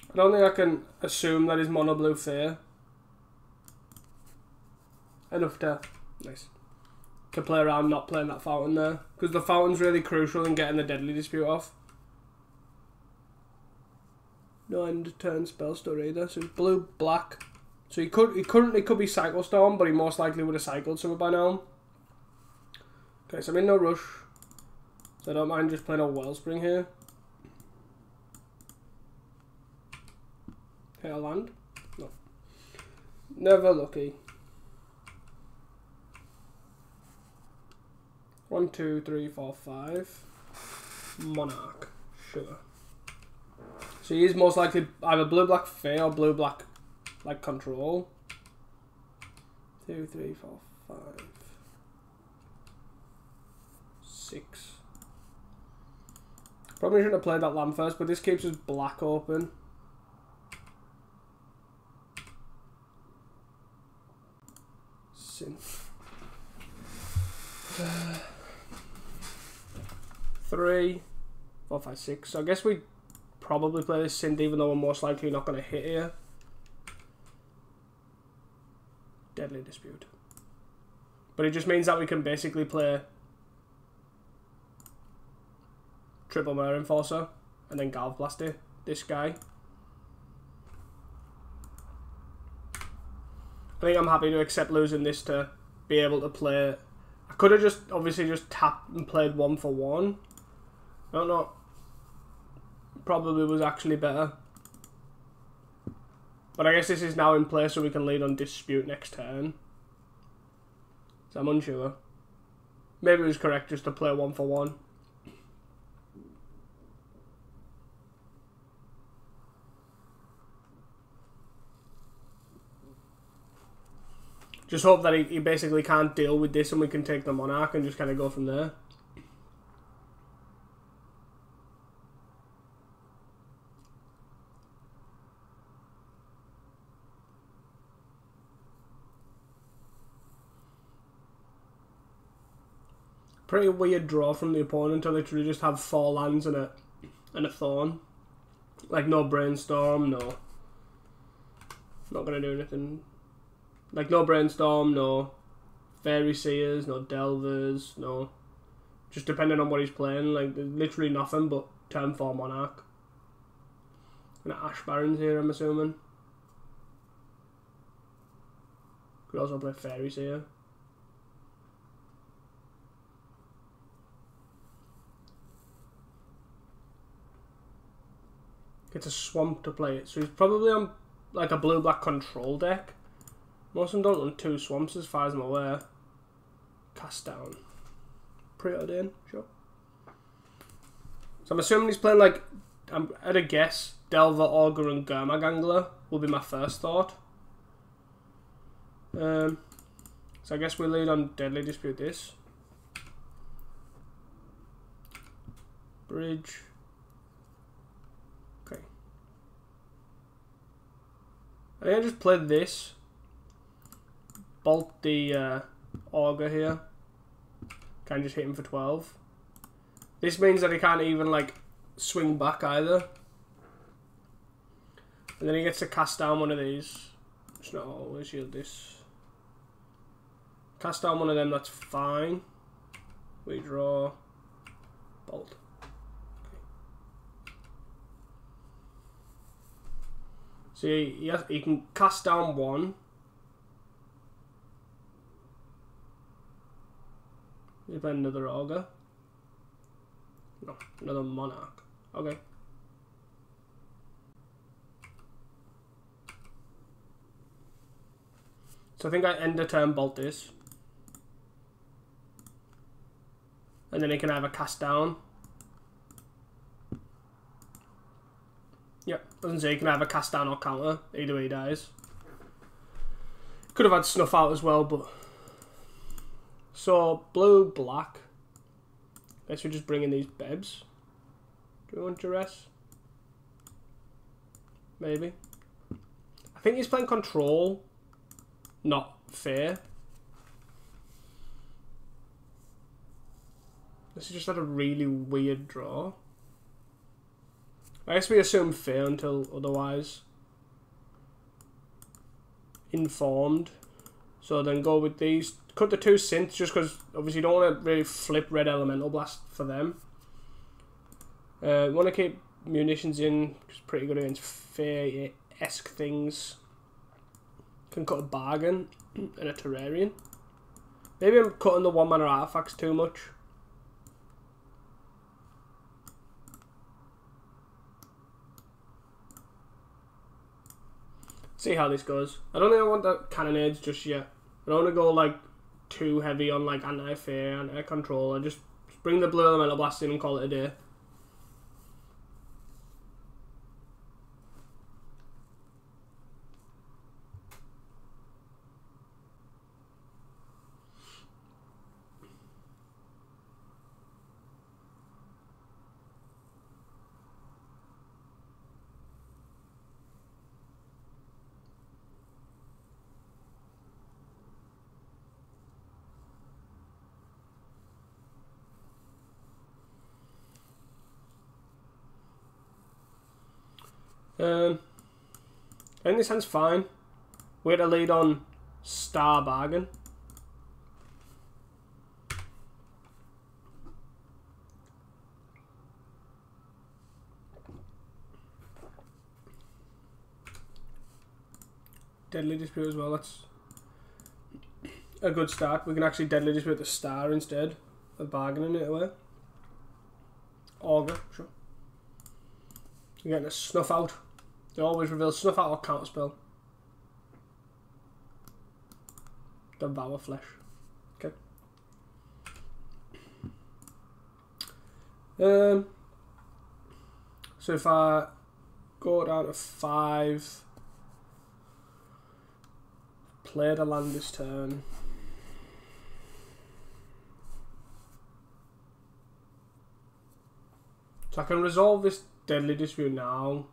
I don't think I can assume that he's mono blue fair. Enough to, nice, to play around not playing that fountain there, because the fountain's really crucial in getting the deadly dispute off. No end turn spell stutter either, so it's blue black. So he currently could be Cycle Storm, but he most likely would have cycled something by now. Okay, so I'm in no rush, so I don't mind just playing a Wellspring here. Okay, I'll land. No. Never lucky. 1, 2, 3, 4, 5. Monarch. Sure. So he is most likely either blue-black Fae or blue-black, like, control. 2, 3, 4, 5. 6. Probably shouldn't have played that land first, but this keeps us black open. Synth. 3, 4, 5, 6. So I guess we probably play this synth, even though we're most likely not going to hit here. Deadly dispute. But it just means that we can basically play triple Mirror Enforcer and then Galv Blaster this guy. I think I'm happy to accept losing this to be able to play. I could have just obviously just tapped and played 1 for 1. I don't know. Probably was actually better. But I guess this is now in place so we can lead on dispute next turn. So I'm unsure. Maybe it was correct just to play 1 for 1. Just hope that he basically can't deal with this and we can take the Monarch and just kind of go from there. Pretty weird draw from the opponent to literally just have 4 lands and a Thorn. Like no Brainstorm, no. Not gonna do anything. Like no Brainstorm, no Fairy Seers, no Delvers, no. Just depending on what he's playing, like there's literally nothing but turn 4 Monarch. And Ash Barons here, I'm assuming. Could also play Fairy Seer. Gets a Swamp to play it, so he's probably on like a blue-black control deck. Most of them don't run 2 swamps as far as I'm aware. Cast down. Preordain, sure. So I'm assuming he's playing like, I'm at a guess, Delver, Augur and Gurmag Angler will be my first thought. So I guess we lead on Deadly Dispute this. Bridge. Okay. I think I just played this. Bolt the Augur here. Can just hit him for 12. This means that he can't even like swing back either. And then he gets to cast down one of these. It's not always shield this. Cast down one of them, that's fine. We draw. Bolt. See, he can cast down one. You play another Ogre. No, another Monarch. Okay. So I think I end the turn Bolt this. And then he can either cast down. Yep, doesn't say he can either cast down or counter. Either way he dies. Could have had Snuff out as well, but... So, blue, black. Guess we're just bringing these Bebs. Do we want Duress? Maybe. I think he's playing Control, not Fear. This is just had a really weird draw. I guess we assume Fear until otherwise informed. So then go with these. Cut the 2 synths just because obviously you don't want to really flip red Elemental Blast for them. Want to keep munitions in. It's pretty good against Fear-esque things. Can cut a Bargain and a Terrarian. Maybe I'm cutting the 1-mana artifacts too much. See how this goes. I don't think I want that Cannonades just yet. I don't want to go like too heavy on like anti-fear, anti-control. I just bring the blue Elemental Blast in and call it a day. I think this hand's fine. We had a lead on Star Bargain. Deadly Dispute as well, that's a good start. We can actually Deadly Dispute the Star instead of bargaining it away. Augur, sure. You're getting a Snuff out. They always reveal Snuff out or Counterspell. Devour Flesh. Okay. So if I go down to 5, play the land this turn. So I can resolve this Deadly Dispute now,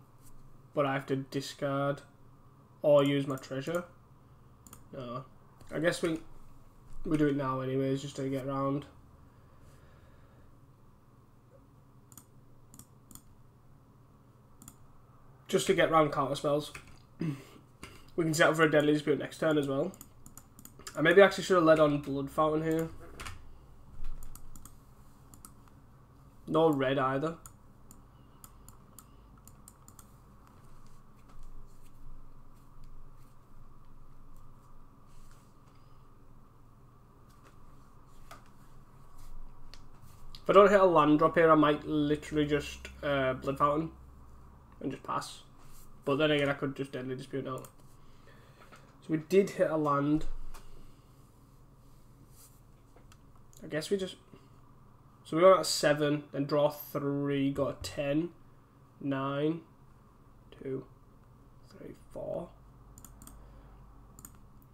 but I have to discard or use my treasure. No, I guess we do it now anyways, just to get around. Just to get around counter spells. We can set up for a Deadly Dispute next turn as well. I maybe actually should have led on Blood Fountain here. No red either. If I don't hit a land drop here, I might literally just Blood Fountain and just pass. But then again, I could just Deadly Dispute now. So we did hit a land. I guess we just... So we got a 7, then draw 3, got a 10, 9, 2, 3, 4.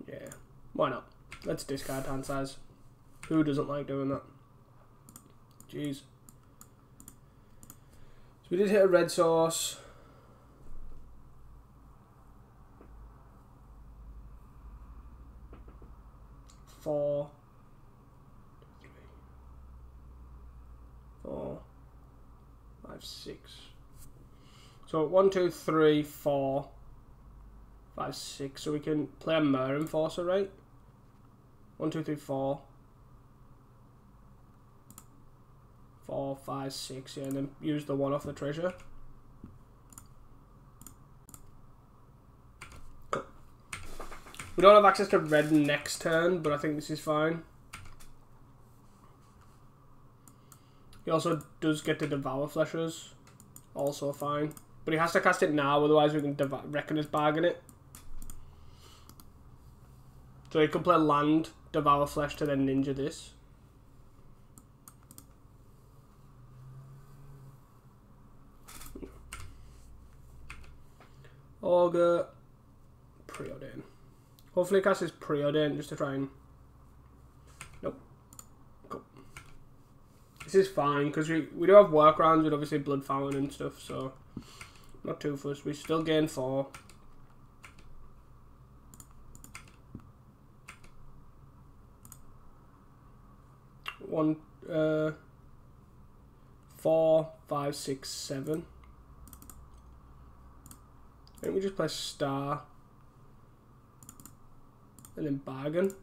Yeah, why not? Let's discard hand size. Who doesn't like doing that? Jeez. So we did hit a red source. Four, 4, 5, 6. So 1, 2, 3, 4, 5, 6. So we can play a Mer Enforcer, right? 1, 2, 3, 4, 4, 5, 6, yeah, and then use the 1 off the treasure. Cool. We don't have access to red next turn, but I think this is fine. He also does get to devour fleshes, also fine. But he has to cast it now, otherwise we can Reckoner's Bargain it. So he could play land, devour flesh to then ninja this. Augur, Preordain. Hopefully he casts his Preordain just to try and... Nope. Cool. This is fine, because we do have workarounds with obviously Blood Fountain and stuff, so... Not too fussed. We still gain 4. One, 4, 5, 6, 7. I think we just play star and then bargain.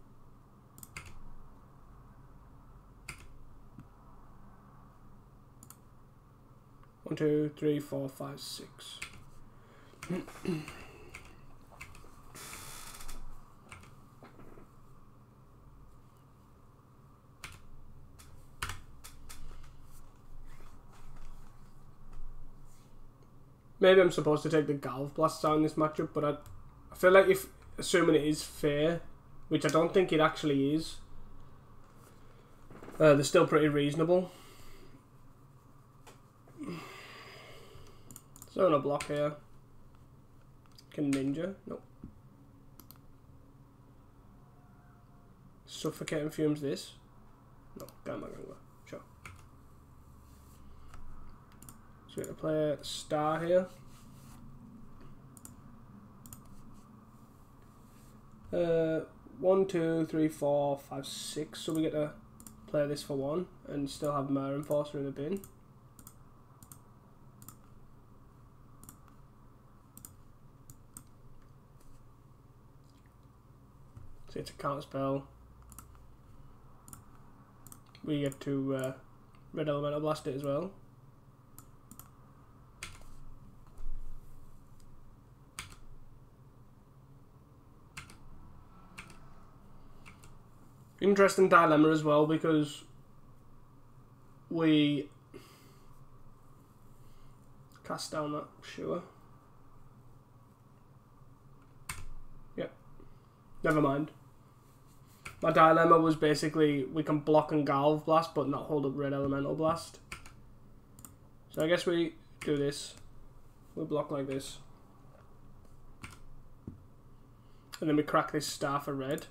One, 2, 3, 4, 5, 6. Maybe I'm supposed to take the Galv Blasts out in this matchup, but I feel like if, assuming it is fair, which I don't think it actually is, they're still pretty reasonable. So no block here. Can ninja? Nope. Suffocating Fumes this? No, Gamma Gangler. Sure. So we're going to play a star here. 1, 2, 3, 4, 5, 6. So we get to play this for 1 and still have Mare Enforcer in the bin. So it's a counter spell. We get to Red Elemental Blast it as well. Interesting dilemma as well, because we cast down that, sure. Yep. Never mind. My dilemma was basically we can block and Galv Blast but not hold up Red Elemental Blast. So I guess we do this. We block like this. And then we crack this star for red.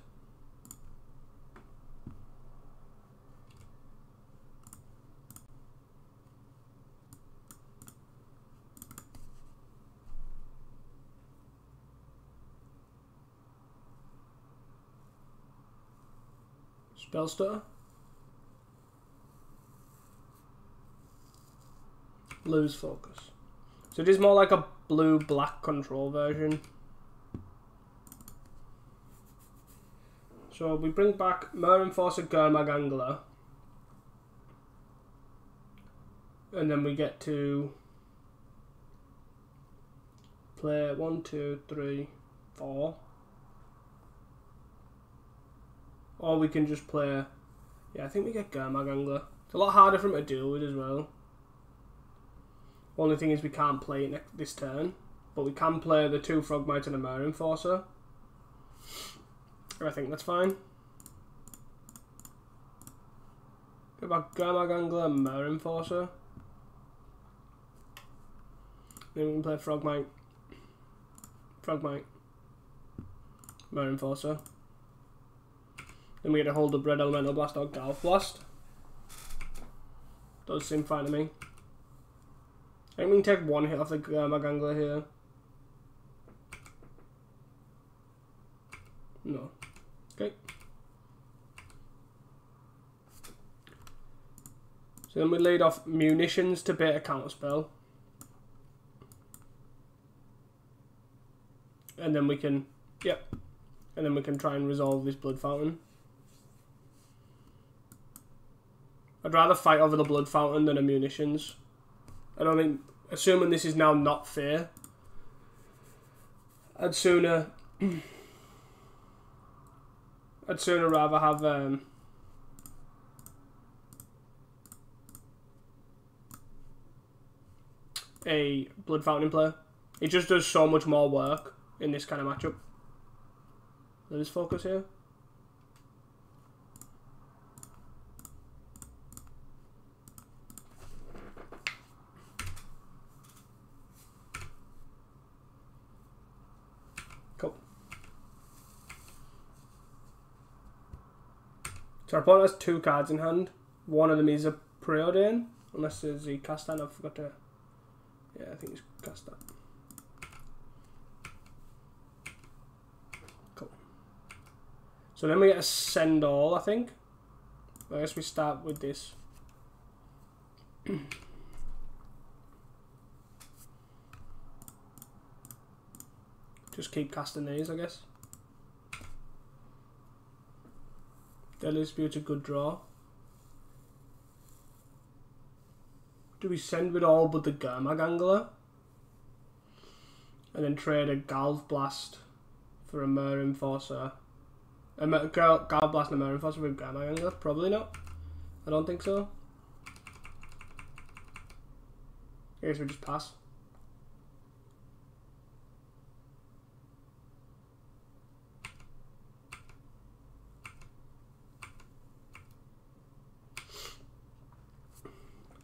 Spellstutter. Lose focus. So it is more like a blue-black control version. So we bring back Mare Enforcer, Gurmag Angler. And then we get to play 1, 2, 3, 4. Or we can just play... Yeah, I think we get Gurmag Angler. It's a lot harder for him to deal with as well. Only thing is we can't play it this turn. But we can play the 2 Frogmite and a Mare Enforcer. I think that's fine. Go back Gurmag Angler and Mare Enforcer. Then we can play Frogmite. Frogmite. Mare Enforcer. Then we get to hold up Red Elemental Blast or Galv Blast. Does seem fine to me. I think we can take 1 hit off the Gurmag Angler here. No. Okay. So then we lead off Munitions to bait a counterspell. And then we can... Yep. And then we can try and resolve this Blood Fountain. I'd rather fight over the blood fountain than a munitions. I don't think, assuming this is now not fair, I'd sooner rather have a blood fountain player. It just does so much more work in this kind of matchup. Let us focus here. Cool. So our opponent has 2 cards in hand. One of them is a Preordain, unless there's a cast that. I forgot to. Yeah, I think he's cast that. Cool. So then we get a send all, I think. I guess we start with this. Just keep casting these, I guess. Deadly Dispute's a good draw. Do we send with all but the Gurmag Angler? And then trade a Galv Blast for a Mer Enforcer? Galv Blast and a Mer Enforcer with Gurmag Angler? Probably not. I don't think so. I guess we just pass.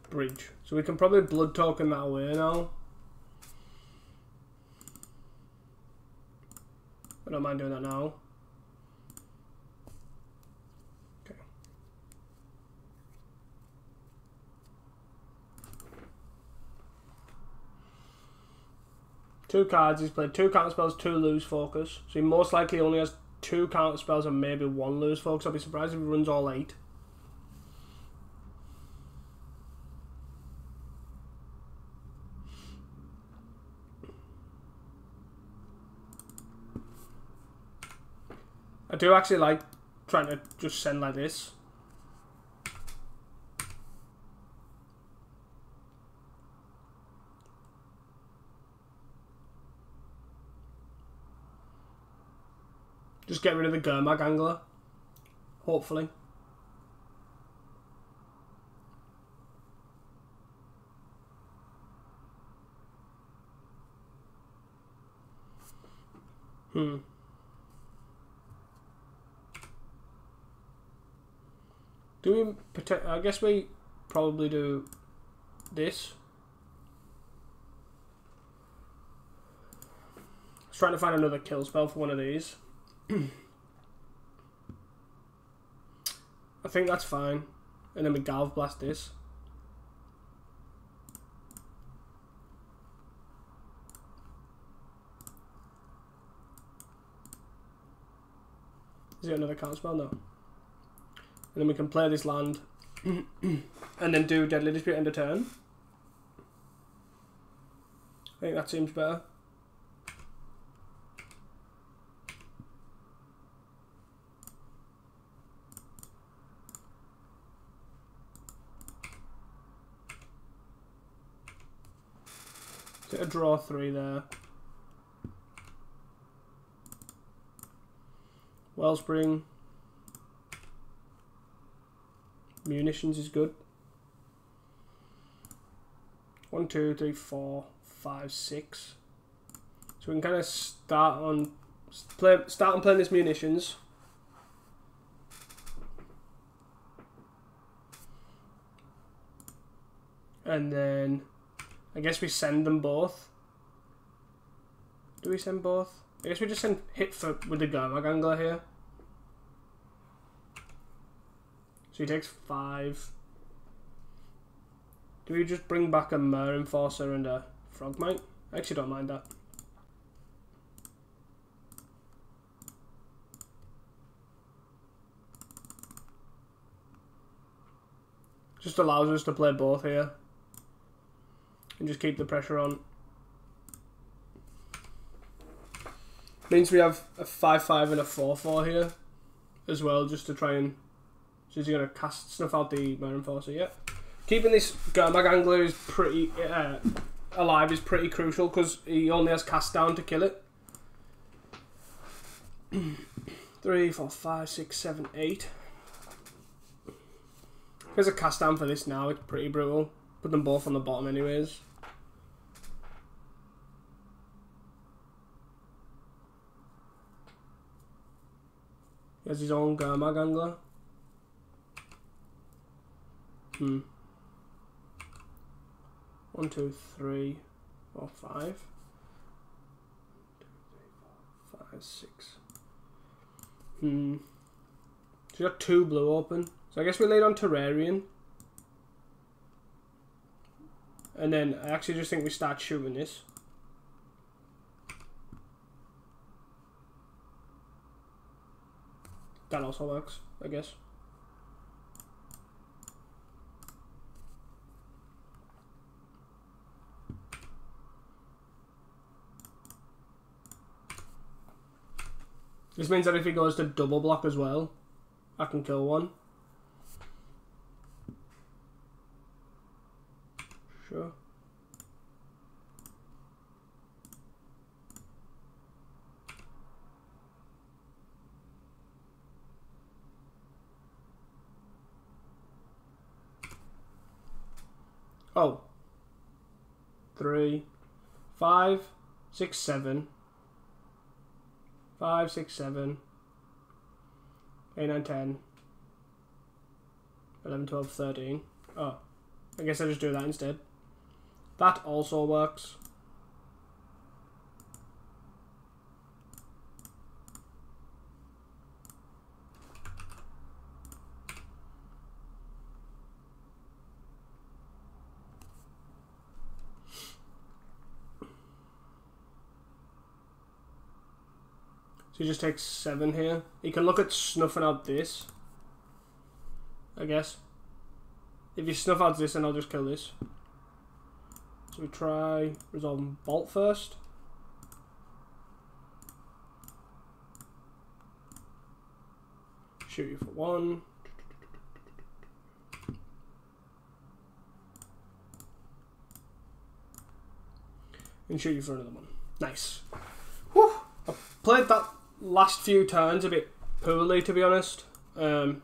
Bridge. So we can probably blood token that away now. I don't mind doing that now. Okay. Two cards. He's played 2 counter spells, 2 lose focus. So he most likely only has 2 counter spells and maybe 1 lose focus. I'll be surprised if he runs all 8. I do actually like trying to just send like this. Just get rid of the Gurmag Angler. Hopefully. Do we protect? I guess we probably do this. I was trying to find another kill spell for one of these. I think that's fine. And then we Galv Blast this. Is it another counter spell? No. And then we can play this land and then do Deadly Dispute end of turn. I think that seems better. So a draw 3 there. Wellspring. Munitions is good. 1, 2, 3, 4, 5, 6. So we can kind of start on playing this munitions. And then I guess we send them both. Do we send both? I guess we just send hit for with the Gurmag Angler here. So he takes 5. Do we just bring back a Mer Enforcer and a Frogmite? I actually don't mind that. Just allows us to play both here. And just keep the pressure on. Means we have a 5-5 and a 4-4 here as well, just to try and So is he going to cast snuff out the Mare Enforcer? Yeah. Keeping this Gurmag Angler is pretty alive is pretty crucial because he only has cast down to kill it. 3, 4, 5, 6, 7, 8. If there's a cast down for this now, it's pretty brutal. Put them both on the bottom anyways. He has his own Gurmag Angler. 1, 2, 3, 4, 5. 2, 3, 4, 5, 6. So you got 2 blue open. So I guess we laid on Terrarian. And then I actually just think we start shooting this. That also works, I guess. This means that if he goes to double block as well, I can kill one. Sure. Oh. 3, 5, 6, 7. 5, 6, 7, 8, 9, 10, 11, 12, 13. Oh, I guess I just do that instead. That also works. So he just takes 7 here. He can look at snuffing out this, I guess. If you snuff out this, then I'll just kill this. So we try resolving Bolt first. Shoot you for 1. And shoot you for another 1. Nice. Whew. I played that last few turns a bit poorly, to be honest. But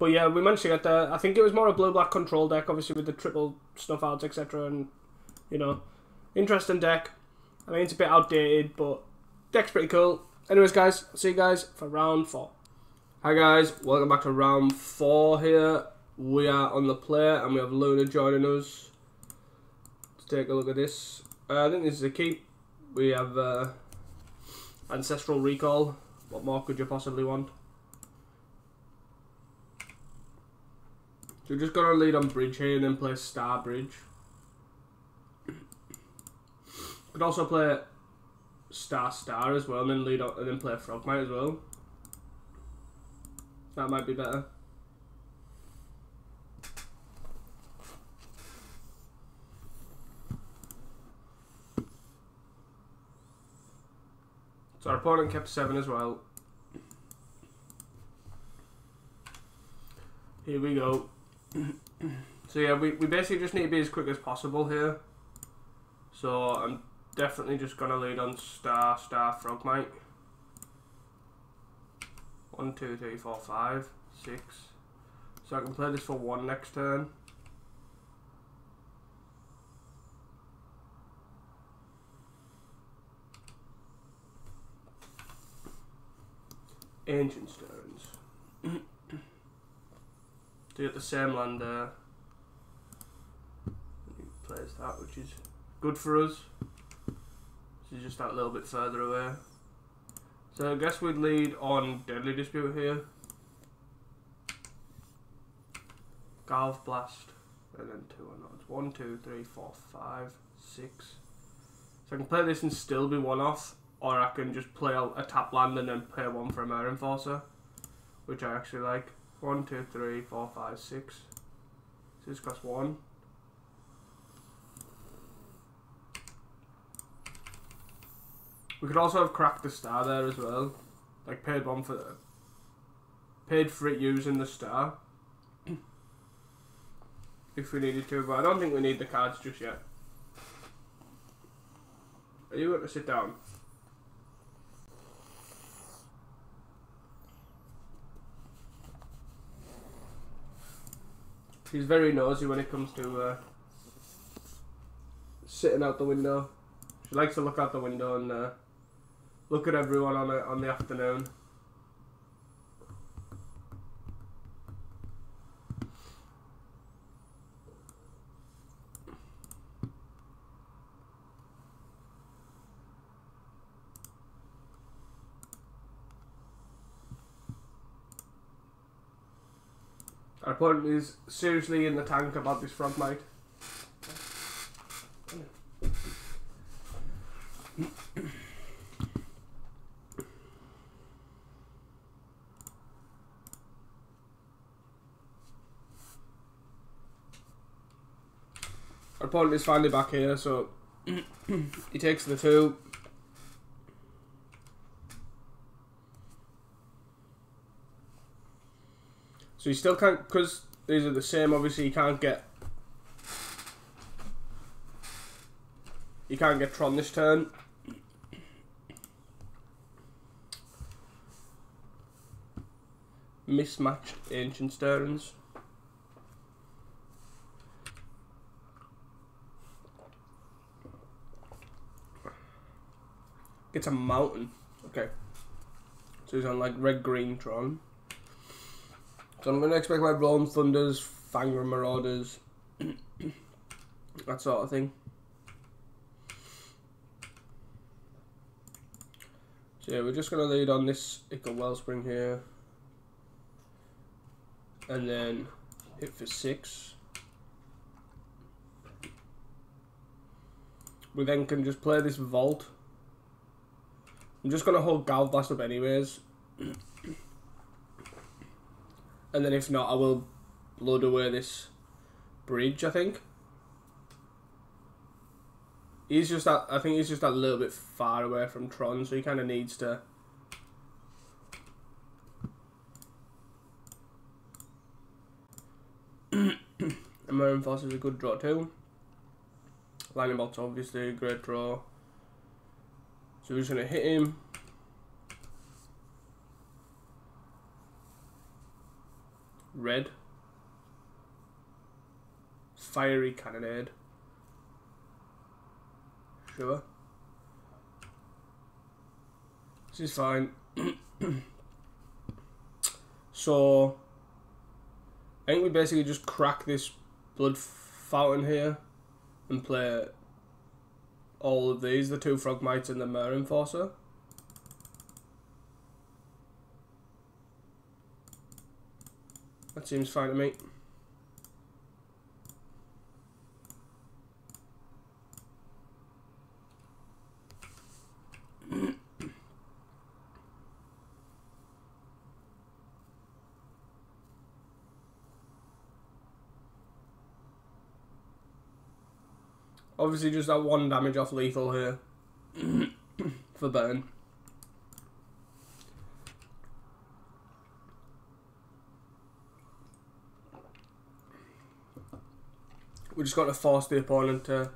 yeah, we managed to get there. I think it was more a blue-black control deck, obviously with the triple snuff outs, etc. And, you know, interesting deck. I mean, it's a bit outdated, but deck's pretty cool. Anyways, guys, see you guys for round 4. Hi guys, welcome back to round 4 here. We are on the play and we have Luna joining us. Let's take a look at this. I think this is a keep. We have Ancestral Recall. What more could you possibly want? So we're just gonna lead on Bridge here and then play Star Bridge. Could also play Star as well and then lead on and then play Frogmite as well. That might be better. So our opponent kept 7 as well. Here we go. So yeah, we basically just need to be as quick as possible here. So I'm definitely just gonna lead on Star Frogmite. 1, 2, 3, 4, 5, 6. So I can play this for 1 next turn. Ancient Stirrings. So you get the same land there. He plays that, which is good for us. This is just that little bit further away. So I guess we'd lead on Deadly Dispute here. Galv Blast. And then 2 or not. 1, 2, 3, 4, 5, 6. So I can play this and still be 1 off. Or I can just play a tap land and then pay 1 for a Mare Enforcer. Which I actually like. 1, 2, 3, 4, 5, 6. So this costs 1. We could also have cracked the Star there as well. Like paid 1 for paid for it using the star. If we needed to, but I don't think we need the cards just yet. Are you going to sit down? She's very nosy when it comes to sitting out the window. She likes to look out the window and look at everyone on the afternoon. Our opponent is seriously in the tank about this frogmite. Our opponent is finally back here, so he takes the 2. So he still can't, because these are the same, obviously he can't get Tron this turn. Mismatched Ancient Stirrings. Gets a mountain. Okay. So he's on like red-green Tron. So I'm going to expect my Rolling Thunders, Fangren Marauders, that sort of thing. So yeah, we're just going to lead on this Ichor Wellspring here. And then hit for 6. We then can just play this Vault. I'm just going to hold Galvast up anyways. And then if not, I will load away this bridge, I think. He's just that, I think he's just a little bit far away from Tron, so he kind of needs to... And Marine Force is a good draw too. Lightning Bolt's obviously a great draw. So we're just going to hit him. Red. Fiery Cannonade. Sure. This is fine. So, I think we basically just crack this Blood Fountain here and play all of these, the 2 Frogmites and the Mare Enforcer. That seems fine to me. Obviously just that 1 damage off lethal here for burn. We just got to force the opponent to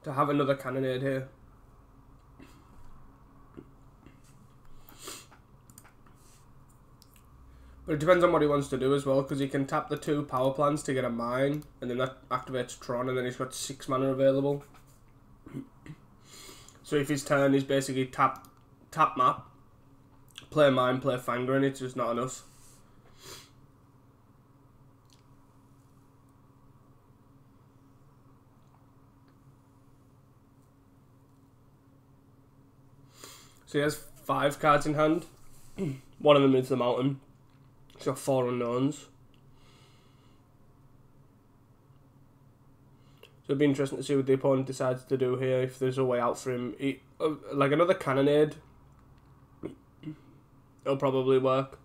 have another Cannonade here. But it depends on what he wants to do as well, because he can tap the 2 power plants to get a mine, and then that activates Tron, and then he's got 6 mana available. So if his turn is basically tap map, play mine, play Fangren, it's just not enough. So he has 5 cards in hand. One of them is the mountain. He's got 4 unknowns. So it'd be interesting to see what the opponent decides to do here, if there's a way out for him. Like another Cannonade, it'll probably work.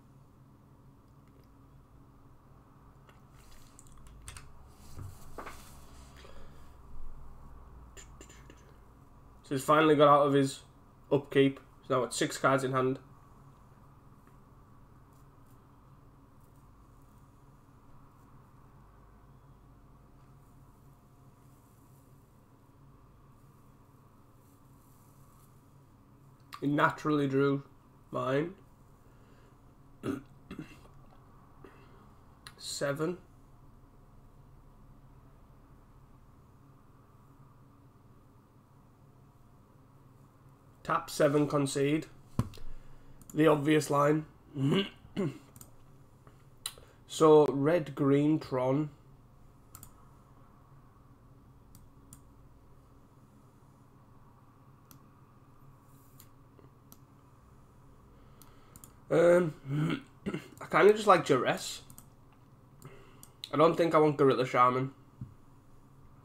So he's finally got out of his upkeep. He's now got 6 cards in hand. He naturally drew mine. 7. Tap 7, concede. The obvious line. So, red, green, Tron. I kind of just like Duress. I don't think I want Gorilla Shaman.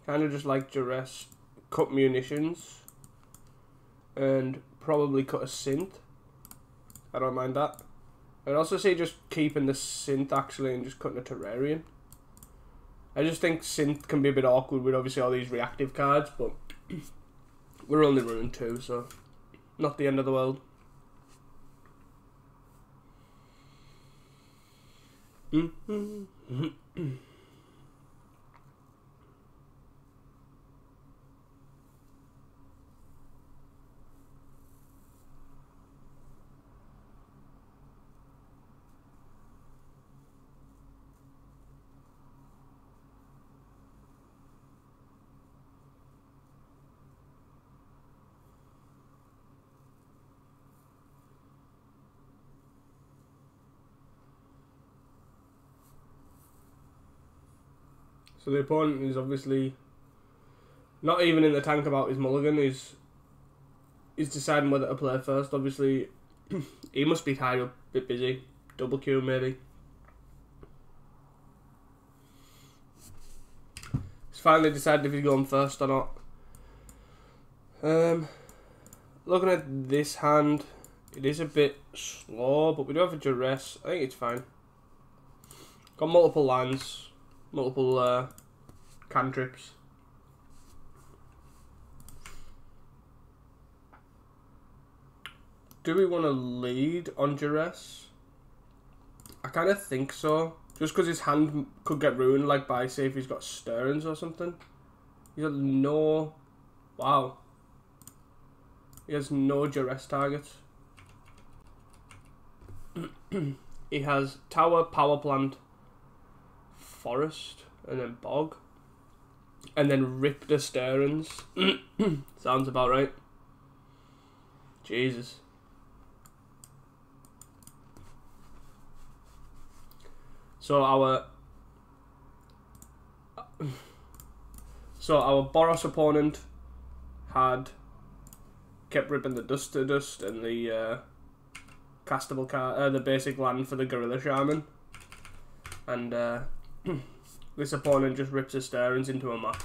Kind of just like Duress. Cut munitions. And probably cut a synth. I don't mind that. I'd also say just keeping the synth actually and just cutting a Terrarian. I just think synth can be a bit awkward with obviously all these reactive cards, but we're only running 2, so not the end of the world. So the opponent is obviously not even in the tank about his mulligan. He's deciding whether to play first. Obviously, he must be tied up, a bit busy. Double Q maybe. He's finally decided if he's going first or not. Looking at this hand, it is a bit slow, but we do have a Duress. I think it's fine. Got multiple lands, multiple cantrips. Do we want to lead on Duress? I kind of think so. Just because his hand could get ruined, like by, say, if he's got Stirrings or something. He's got no... Wow. He has no Duress targets. He has Tower, Power Plant, Forest, and then Bog. And then Riptor Stirrings. Sounds about right. Jesus. So our Boros opponent had kept ripping the Dust to Dust and the castable card, the basic land for the Gorilla Shaman, and this opponent just rips his Stirrings into a map.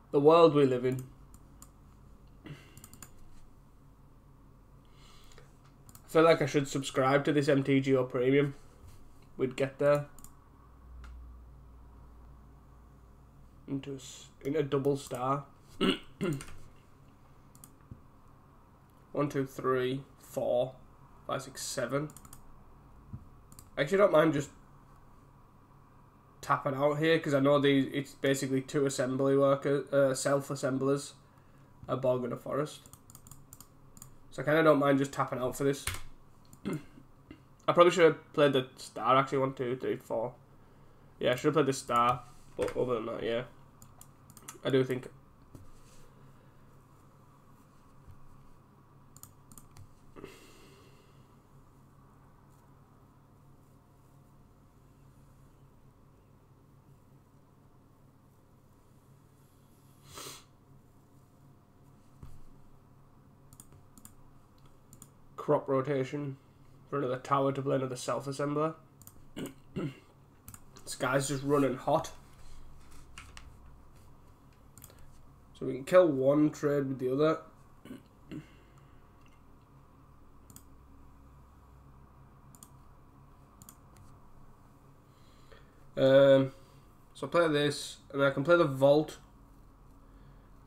The world we live in. I feel like I should subscribe to this MTGO Premium. We'd get there. Into a double star. 1, 2, 3, 4, 5, 6, 7. I actually don't mind just tapping out here because I know it's basically 2 assembly workers, self-assemblers, a Bog and a Forest. So I kind of don't mind just tapping out for this. I probably should have played the star actually. 1, 2, 3, 4. Yeah, I should have played the star. But other than that, yeah. I do think. Crop rotation for another tower to play another self-assembler. This guy's just running hot. So we can kill one, trade with the other. So play this, and I can play the Vault.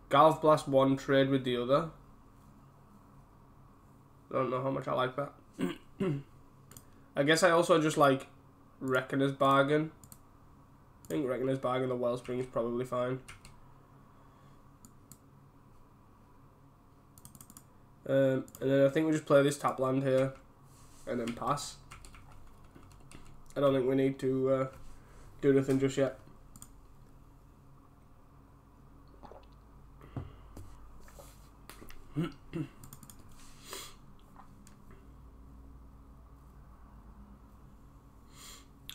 Galv Blast 1, trade with the other. I don't know how much I like that. I guess I also just like Reckoner's Bargain. I think Reckoner's Bargain, the Wellspring is probably fine. And then I think we just play this tap land here, and then pass. I don't think we need to do anything just yet.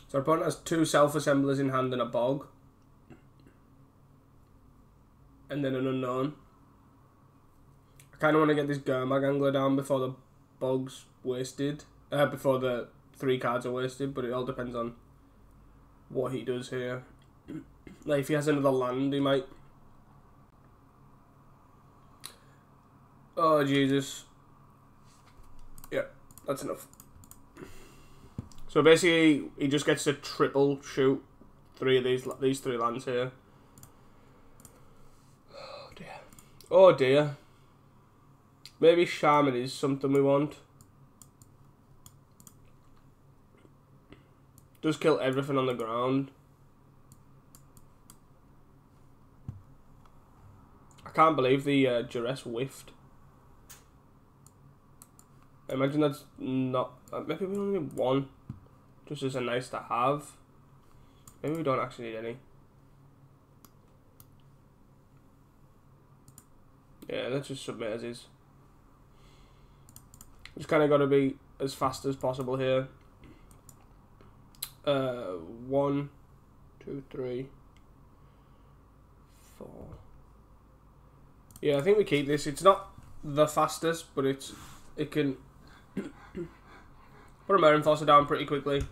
So our opponent has 2 self-assemblers in hand and a bog. And then an unknown. I kind of want to get this Gurmag angler down before the bog's wasted. Before the 3 cards are wasted, but it all depends on what he does here. Like, if he has another land, he might... Oh, Jesus. Yeah, that's enough. So basically, he just gets to triple shoot 3 of these 3 lands here. Oh dear. Oh dear. Maybe Shaman is something we want. Does kill everything on the ground. I can't believe the Duress whiffed. I imagine that's not... maybe we only need 1. Just as a nice to have. Maybe we don't actually need any. Yeah, let's just submit as is. Just kind of got to be as fast as possible here. 1, 2, 3, 4. Yeah, I think we keep this. It's not the fastest, but it can put a Mirror Enforcer down pretty quickly.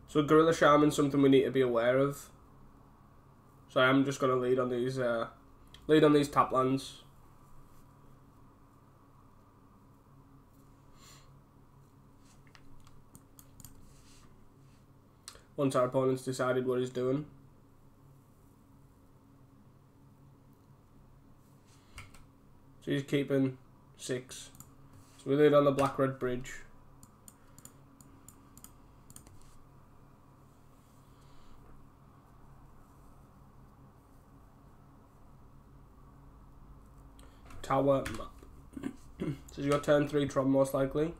So Gorilla Shaman's something we need to be aware of. So I'm just going to lead on these tap lands. Once our opponent's decided what he's doing. So he's keeping 6. So we lead on the black-red bridge. Tower map. So you got turn 3 Tron most likely.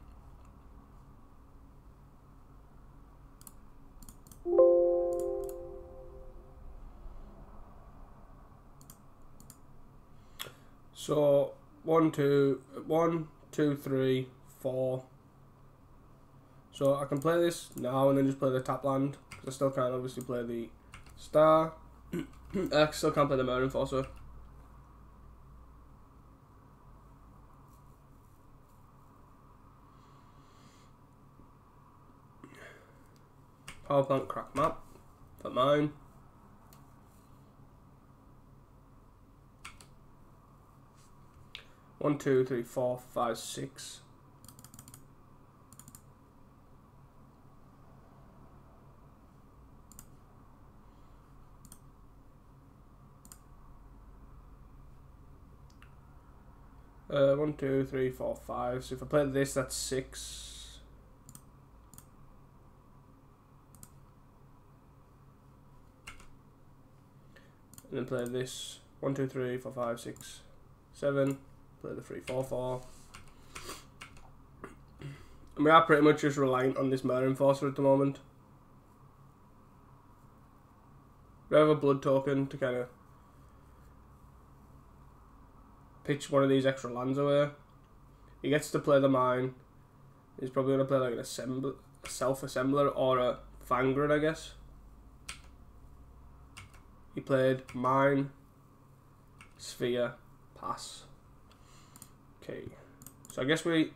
So 1, 2, 3, 4. So I can play this now and then just play the tap land because I still can't obviously play the star. I still can't play the Mirror Enforcer. Power plant crack map for mine. One, 2, 3, 4, 5, 6. One, 2, 3, 4, 5. So if I play this, that's 6. And then play this 1, 2, 3, 4, 5, 6, 7. Play the 3, 4, 4. And we are pretty much just reliant on this Mirror Enforcer at the moment. We have a blood token to kind of pitch one of these extra lands away. He gets to play the mine. He's probably going to play like an self-assembler or a Vanguard, I guess. He played mine, sphere, pass. Okay, so I guess we,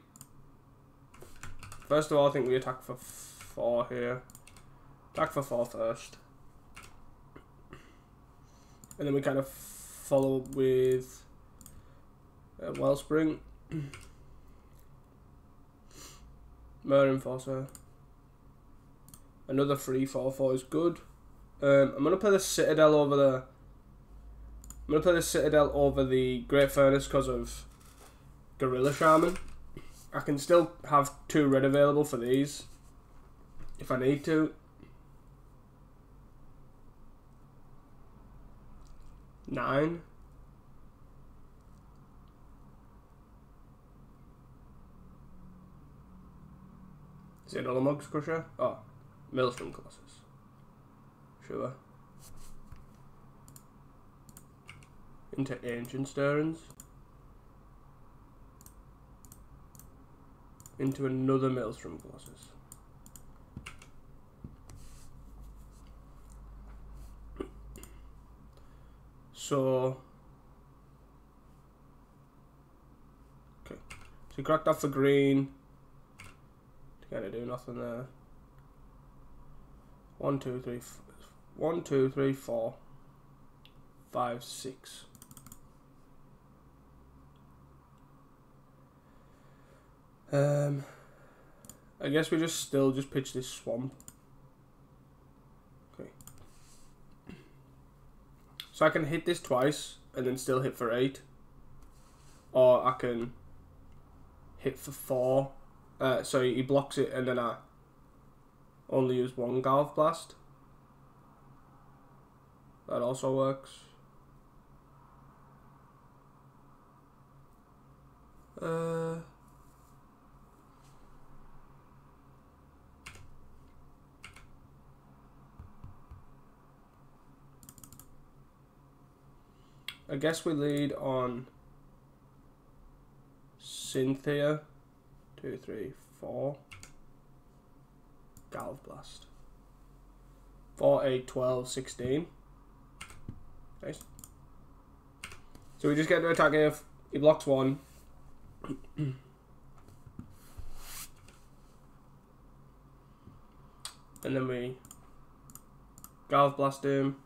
first of all, I think we attack for 4 here. Attack for 4 first. And then we kind of follow up with Wellspring. Mirror Enforcer. Another 3, 4, 4 is good. I'm gonna play the Citadel over the Great Furnace because of Gorilla Shaman. I can still have 2 red available for these if I need to. 9. Is it another Mugs Crusher? Oh, Maelstrom Colossus. Sure. Into Ancient Stirrings. Into another Maelstrom Colossus. So, okay. So you cracked off for green. Kind of do nothing there. 1, 2, 3, 1, 2, 3, 4, 5, 6. I guess we just pitch this swamp. Okay. So I can hit this twice and then still hit for 8. Or I can hit for 4. So he blocks it and then I only use 1 Galv Blast. That also works. I guess we lead on Cynthia. 2, 3, 4. Galv Blast. 4, 8, 12, 16. Nice. So we just get to attack if he blocks 1. And then we Galv Blast him.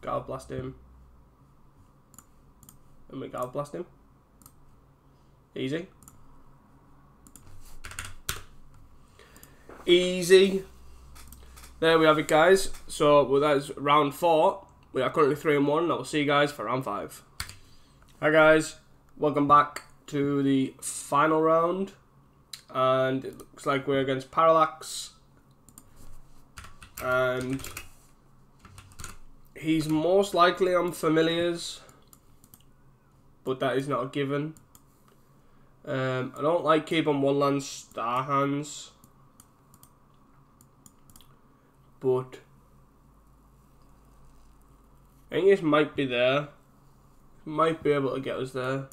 Galv Blast him. And we Galv Blast him. Easy. Easy. There we have it, guys. So well, that is round 4. We are currently 3-1. I will see you guys for round 5. Hi guys, welcome back to the final round. And it looks like we're against Parallax. And he's most likely on Familiars, but that is not a given. I don't like keeping 1-land star hands, but I think this might be there. Might be able to get us there.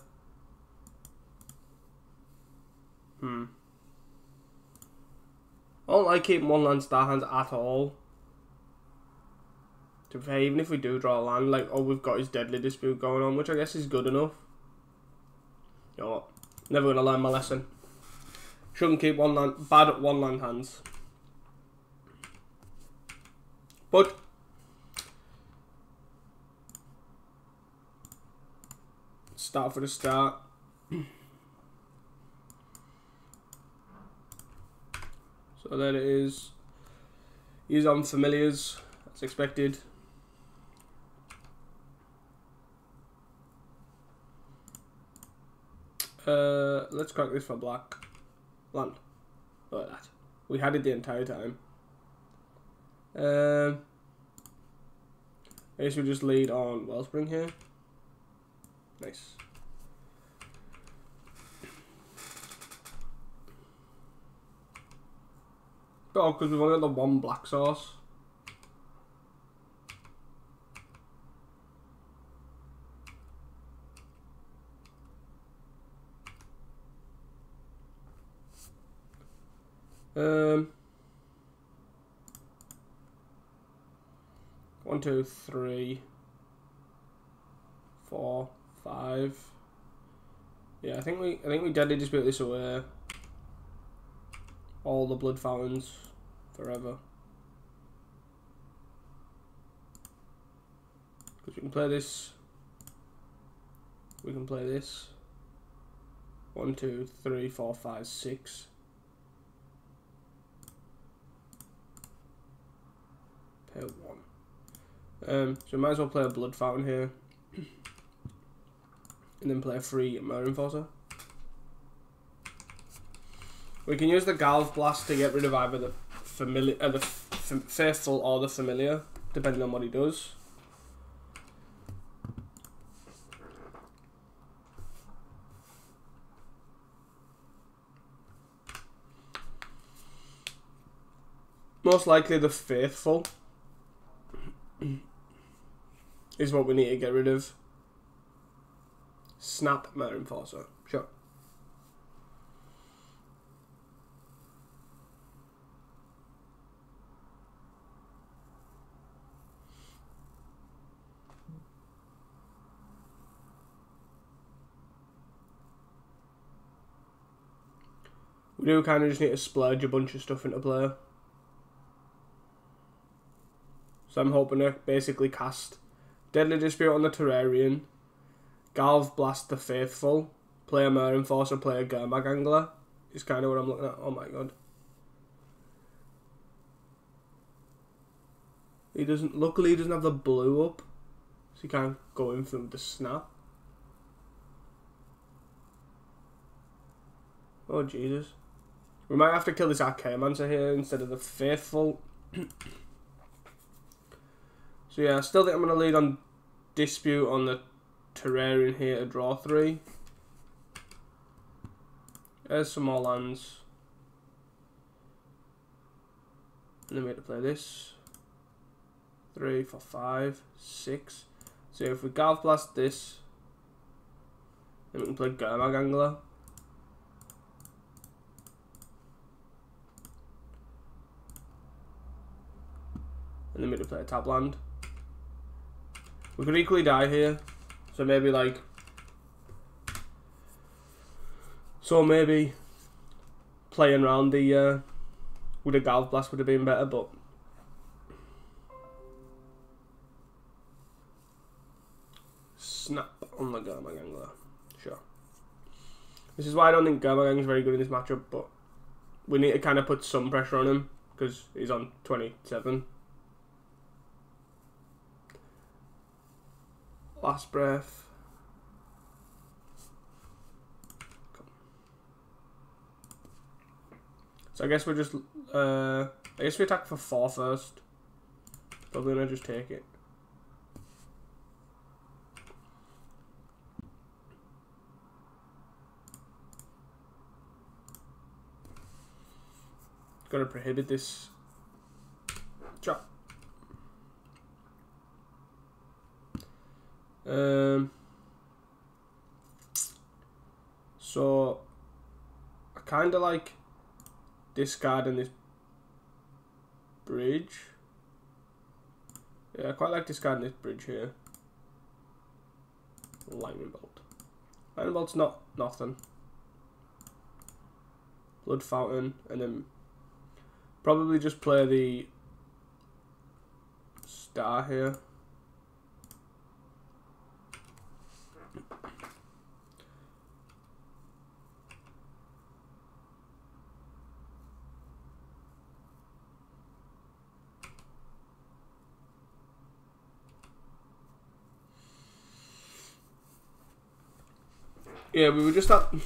I don't like keeping 1-land star hands at all. To be fair, even if we do draw a land, like, oh, we've got his Deadly Dispute going on, which I guess is good enough. You know what? Never gonna learn my lesson. Shouldn't keep bad at 1-land hands. But start for the start. So there it is. He's on Familiars, as expected. Let's crack this for black. Land. Like that. We had it the entire time. I guess we just lead on Wellspring here. Nice. Oh, because we've only got the 1 black source. One, 2, 3, 4, 5. Yeah, I think we deadly dispute this away. All the blood fountains forever. Because we can play this. We can play this. 1, 2, 3, 4, 5, 6. Pay 1. So we might as well play a blood fountain here. and then play a free Mirror Enforcer. We can use the Galv Blast to get rid of either the Faithful or the Familiar, depending on what he does. Most likely the Faithful is what we need to get rid of. Snap Mirror Enforcer. Sure. We do kind of just need to splurge a bunch of stuff into play. So I'm hoping to basically cast Deadly Dispute on the Terrarian, Galv Blast the Faithful, play a Mirror Enforcer, play a Gurmag Angler. Is kind of what I'm looking at. Oh my god. He doesn't. Luckily, he doesn't have the blue up, so he can't go in from the snap. Oh Jesus. We might have to kill this Archaeomancer here instead of the Faithful. So yeah, I still think I'm going to lead on Dispute on the Terrarian here to draw 3. There's some more lands. And then we have to play this. 3, 4, 5, 6. So if we Galv Blast this, then we can play Gurmag Angler. And then we have to play a tap land. We could equally die here, so maybe like, playing around the with a Galv Blast would have been better, but snap on the Gurmag Angler, sure. This is why I don't think Gurmag Angler is very good in this matchup, but we need to kind of put some pressure on him because he's on 27. Last breath. So I guess we're just I guess we attack for 4 first. Probably gonna just take it. Gotta prohibit this drop. So I kind of like discarding this bridge. Yeah, I quite like discarding this bridge here. Lightning Bolt. Lightning Bolt's not nothing. Blood Fountain, and then probably just play the star here. Yeah, we were just that. I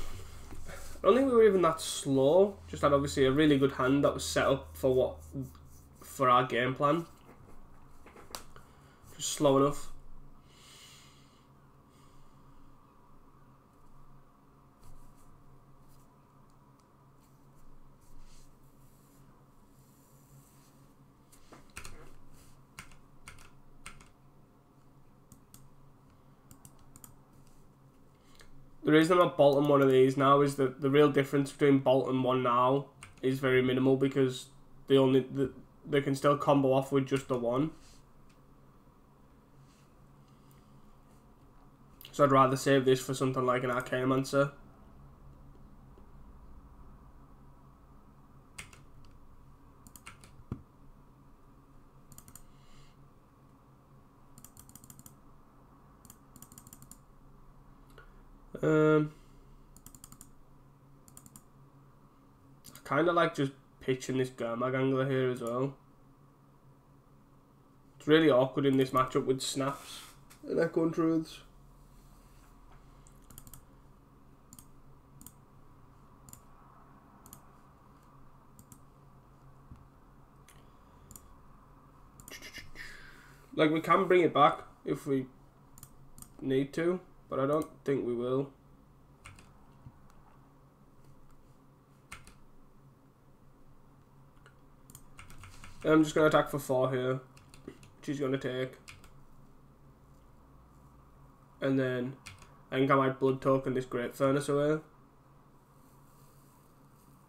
don't think we were even that slow. Just had obviously a really good hand that was set up for our game plan. Just slow enough. The reason I'm not bolting one of these now is that the real difference between bolting one now is very minimal because they can still combo off with just the one. So I'd rather save this for something like an Archaeomancer. I kind of like just pitching this Gurmag Angler here as well. It's really awkward in this matchup with snaps and Echoing Truths. Like, we can bring it back if we need to, but I don't think we will. I'm just going to attack for 4 here. She's going to take. And then I think I might blood token this Great Furnace away.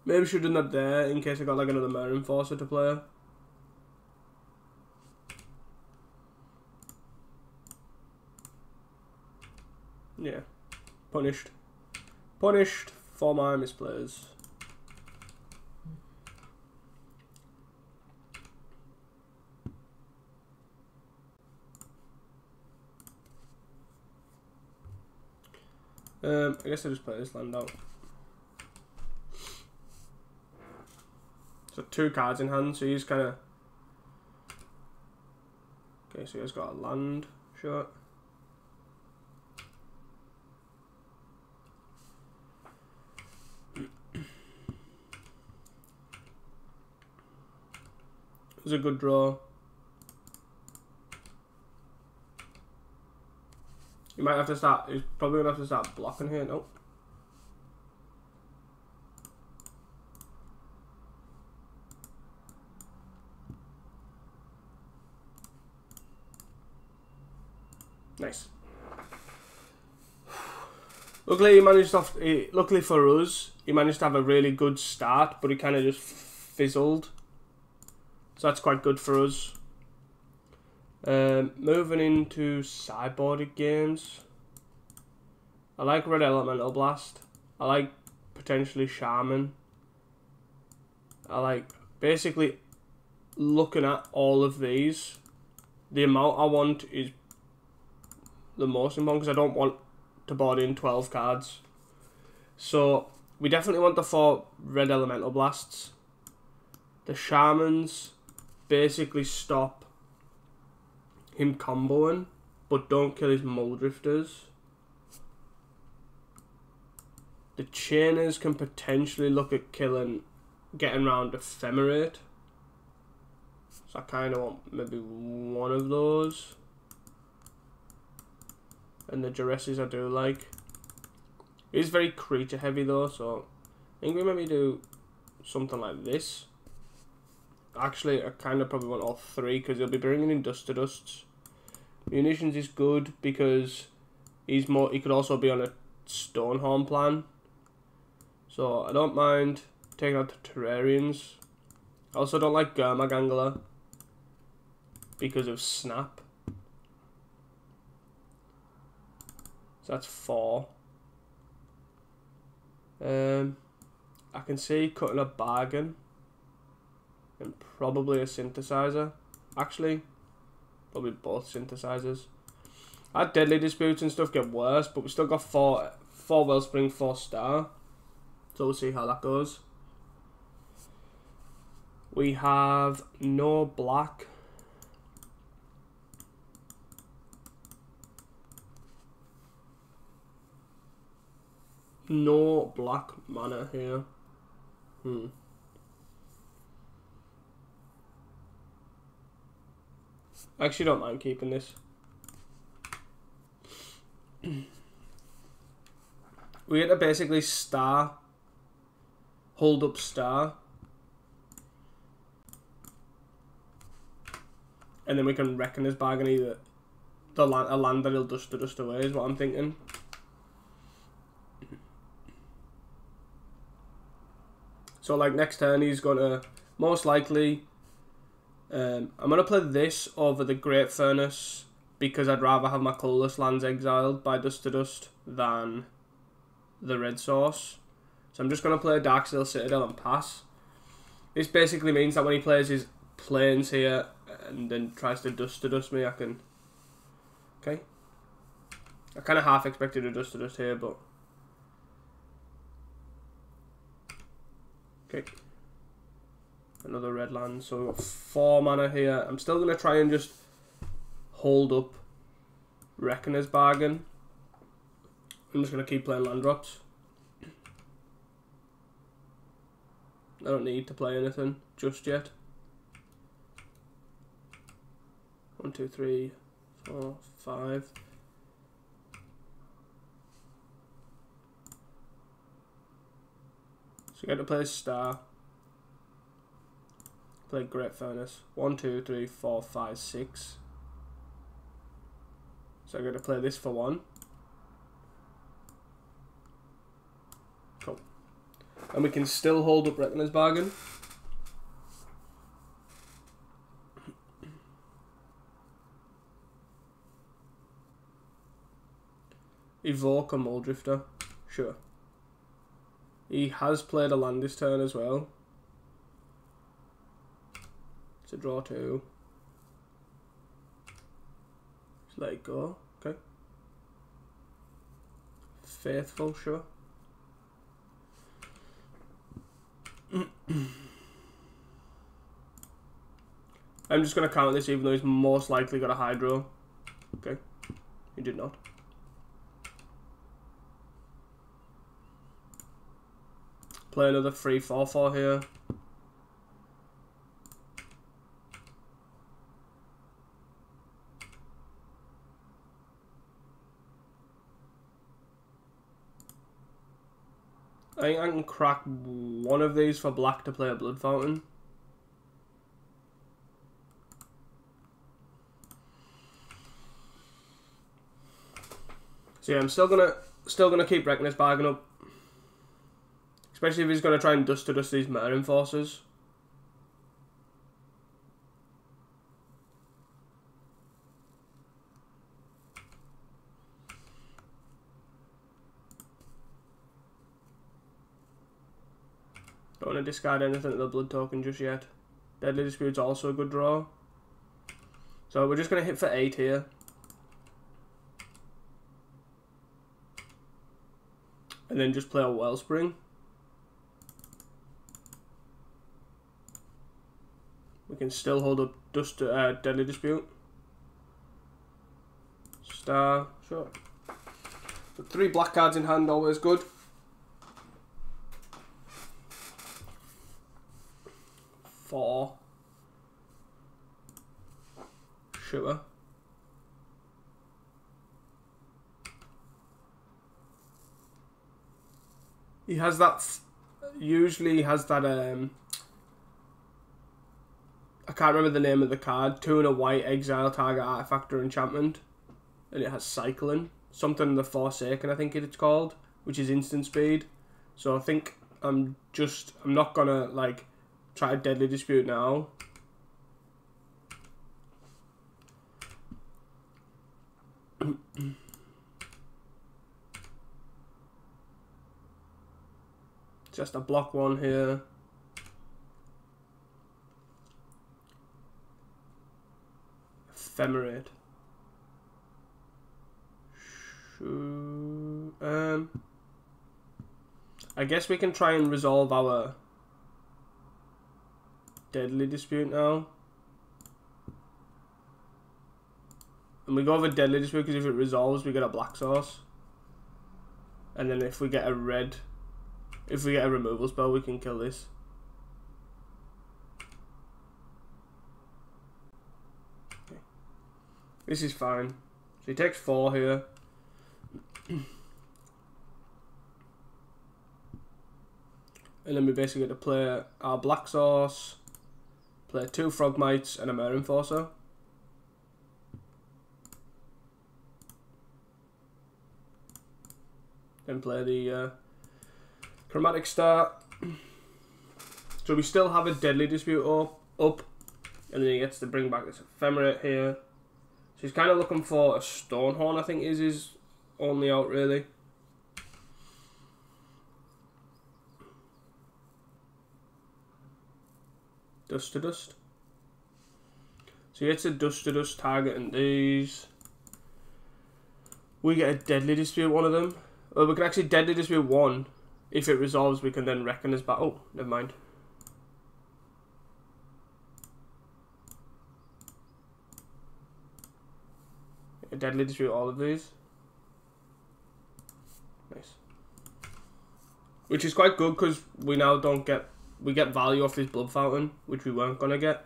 Maybe should have done that there in case I got like another Mirror Enforcer to play. Yeah. Punished. Punished for my misplays. I guess I'll just play this land out. So 2 cards in hand, so he's kind of... Okay, so he's got a land shot. It was a good draw. You might have to start, he's probably going to have to start blocking here, no? Nice. Luckily, luckily for us, he managed to have a really good start, but he kind of just fizzled. So that's quite good for us. Moving into sideboarded games. I like Red Elemental Blast. I like potentially Shaman. I like basically looking at all of these. The amount I want is the most important because I don't want to board in 12 cards. So we definitely want the 4 Red Elemental Blasts. The Shamans basically stop him comboing, but don't kill his Muldrifters. The Chainers can potentially look at getting around Ephemerate. So I kind of want maybe one of those. And the Duresses I do like. It is very creature heavy though, so I think we maybe do something like this. Actually, I kind of probably want all 3 because he'll be bringing in Dust to Dusts. Munitions is good because he could also be on a Stonehorn plan. So I don't mind taking out the Terrarians. I also don't like Gurmag because of Snap. So that's 4. I can see cutting a bargain and probably a synthesizer. Actually, probably both synthesizers. Our Deadly Disputes and stuff get worse, but we still got 4 Wellspring, 4 Star. So we'll see how that goes. We have no black. No black mana here. I actually don't mind keeping this. We get to basically hold up star. And then we can reckon his bargain either a land that he'll dust away is what I'm thinking. So like next turn he's gonna most likely I'm gonna play this over the Great Furnace because I'd rather have my colourless lands exiled by Dust to Dust than the red source. So I'm just gonna play Darksteel Citadel and pass. This basically means that when he plays his planes here and then tries to Dust me, I can. Okay. I kind of half expected a Dust here, but. Okay. Another red land. So we've got 4 mana here. I'm still going to try and just hold up Reckoner's Bargain. I'm just going to keep playing land drops. I don't need to play anything just yet. 1, 2, 3, 4, 5. So you get to play Star. Play Great Furnace. 1, 2, 3, 4, 5, 6. So I get to play this for 1. Cool. And we can still hold up Reckoner's Bargain. Evoke a Muldrifter. Sure. He has played a land this turn as well. It's a draw 2. Just let it go. Okay. Faithful, sure. I'm just going to count this even though he's most likely got a Hydro. Okay. He did not. Play another 3/4/4 here. I think I can crack one of these for black to play a Blood Fountain. So yeah, I'm still gonna keep Reckoner's Bargain up. Especially if he's gonna try and dust to dust these Mare Enforcers. Don't want to discard anything to the Blood Token just yet. Deadly Dispute's also a good draw. So we're just going to hit for 8 here. And then just play a Wellspring. We can still hold up Deadly Dispute. Star, sure. But 3 black cards in hand, always good. 4. Sure. He has that. Usually has that. I can't remember the name of the card. 2 and a white, exile target artifact or enchantment, and it has cycling. Something the Forsaken, I think it's called, which is instant speed. So I think I'm not gonna like try a Deadly Dispute now. Just a block 1 here. Ephemerate. I guess we can try and resolve our Deadly Dispute now. And we go over Deadly Dispute because if it resolves we get a black source. And then if we get a removal spell we can kill this. Okay. This is fine. So he takes 4 here. And then we basically get to play our black source, play 2 Frogmites and a Mare Enforcer. Then play the Chromatic Star. So we still have a Deadly Dispute up. And then he gets to bring back this Ephemerate here. So he's kind of looking for a Stonehorn, I think is his only out really. Dust to Dust. So he gets a Dust to Dust targeting these. We get a Deadly Dispute one of them. Well, we can actually Deadly Dispute 1. If it resolves, we can then Reckoner's Bargain. Oh, never mind. A Deadly Dispute all of these. Nice. Which is quite good because we now we get value off his Blood Fountain, which we weren't gonna get.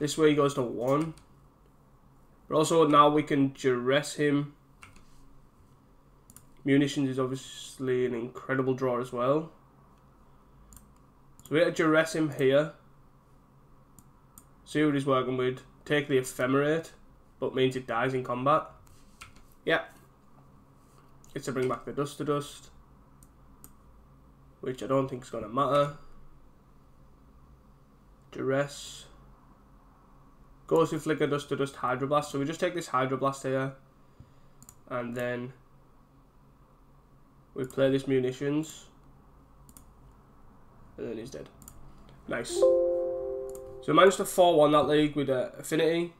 This way he goes to 1. But also now we can duress him. Munitions is obviously an incredible draw as well. So we have to duress him here. See what he's working with. Take the Ephemerate, but means it dies in combat. Yeah. Gets to bring back the Dust to Dust, which I don't think is going to matter. Duress. Goes to Flicker, Dust to Dust, Hydroblast. So we just take this Hydroblast here, and then we play this Munitions, and then he's dead. Nice. So we managed to 4-1 that league with Affinity,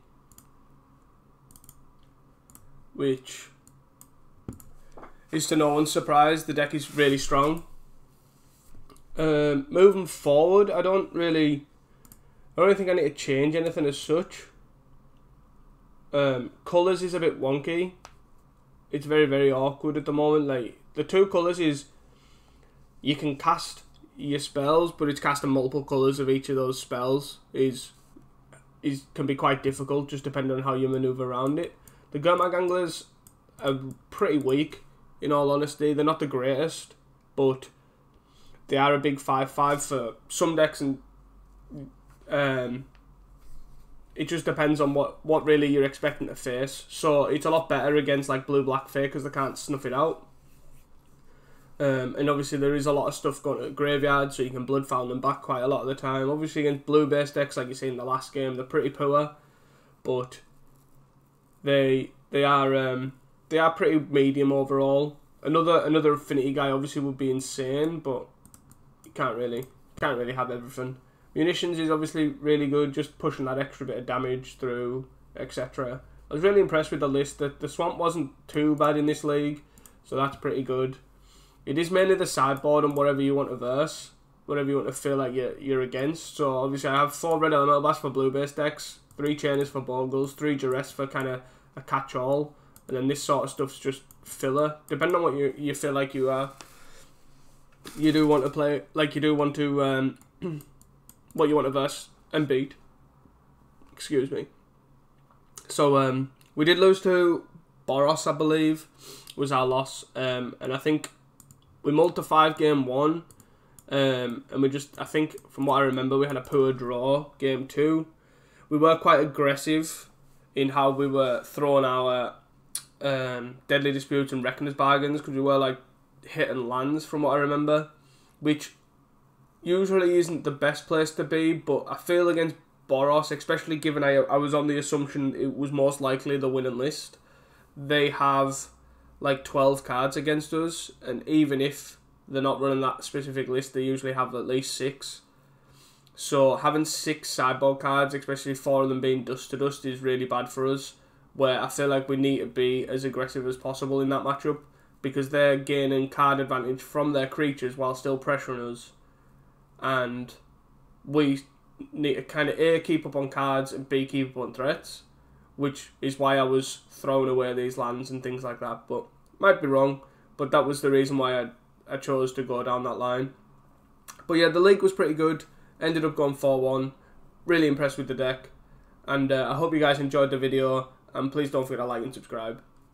which is to no one's surprise. The deck is really strong. Moving forward, I don't think I need to change anything as such. Colours is a bit wonky. It's very, very awkward at the moment. Like, the 2 colours is you can cast your spells, but it's casting multiple colours of each of those spells can be quite difficult, just depending on how you manoeuvre around it. The Gurmag Anglers are pretty weak, in all honesty. They're not the greatest, but they are a big 5/5 for some decks, and it just depends on what really you're expecting to face. So it's a lot better against like Blue-Black Fake because they can't snuff it out. And obviously there is a lot of stuff going to the graveyard, so you can Bloodfound them back quite a lot of the time. Obviously against blue-based decks, like you see in the last game, they're pretty poor, but they are pretty medium overall. Another Affinity guy obviously would be insane, but you can't really have everything. Munitions is obviously really good, just pushing that extra bit of damage through, etc. I was really impressed with the list. The Swamp wasn't too bad in this league, so that's pretty good. It is mainly the sideboard and whatever you want to verse, whatever you want to feel like you're against. So obviously I have 4 Red Elemental Blast for blue-based decks, 3 Chainers for Bogles, 3 Duress for kind of a catch-all, and then this sort of stuff's just filler. Depending on what you feel like you do want to play, like you do want to, what you want to verse and beat. Excuse me. So we did lose to Boros, I believe, was our loss, and I think we mulled to 5 game 1, and I think from what I remember, we had a poor draw game 2. We were quite aggressive in how we were throwing our Deadly Disputes and Reckoner's Bargains, because we were like hitting lands from what I remember, which usually isn't the best place to be, but I feel against Boros, especially given I was on the assumption it was most likely the winning list, they have like 12 cards against us, and even if they're not running that specific list, they usually have at least 6. So having 6 sideboard cards, especially 4 of them being Dust to Dust, is really bad for us, where I feel like we need to be as aggressive as possible in that matchup, because they're gaining card advantage from their creatures while still pressuring us, and we need to kind of A, keep up on cards, and B, keep up on threats, which is why I was throwing away these lands and things like that. But might be wrong, but that was the reason why I chose to go down that line. But yeah, the league was pretty good. Ended up going 4-1. Really impressed with the deck. And I hope you guys enjoyed the video. And please don't forget to like and subscribe.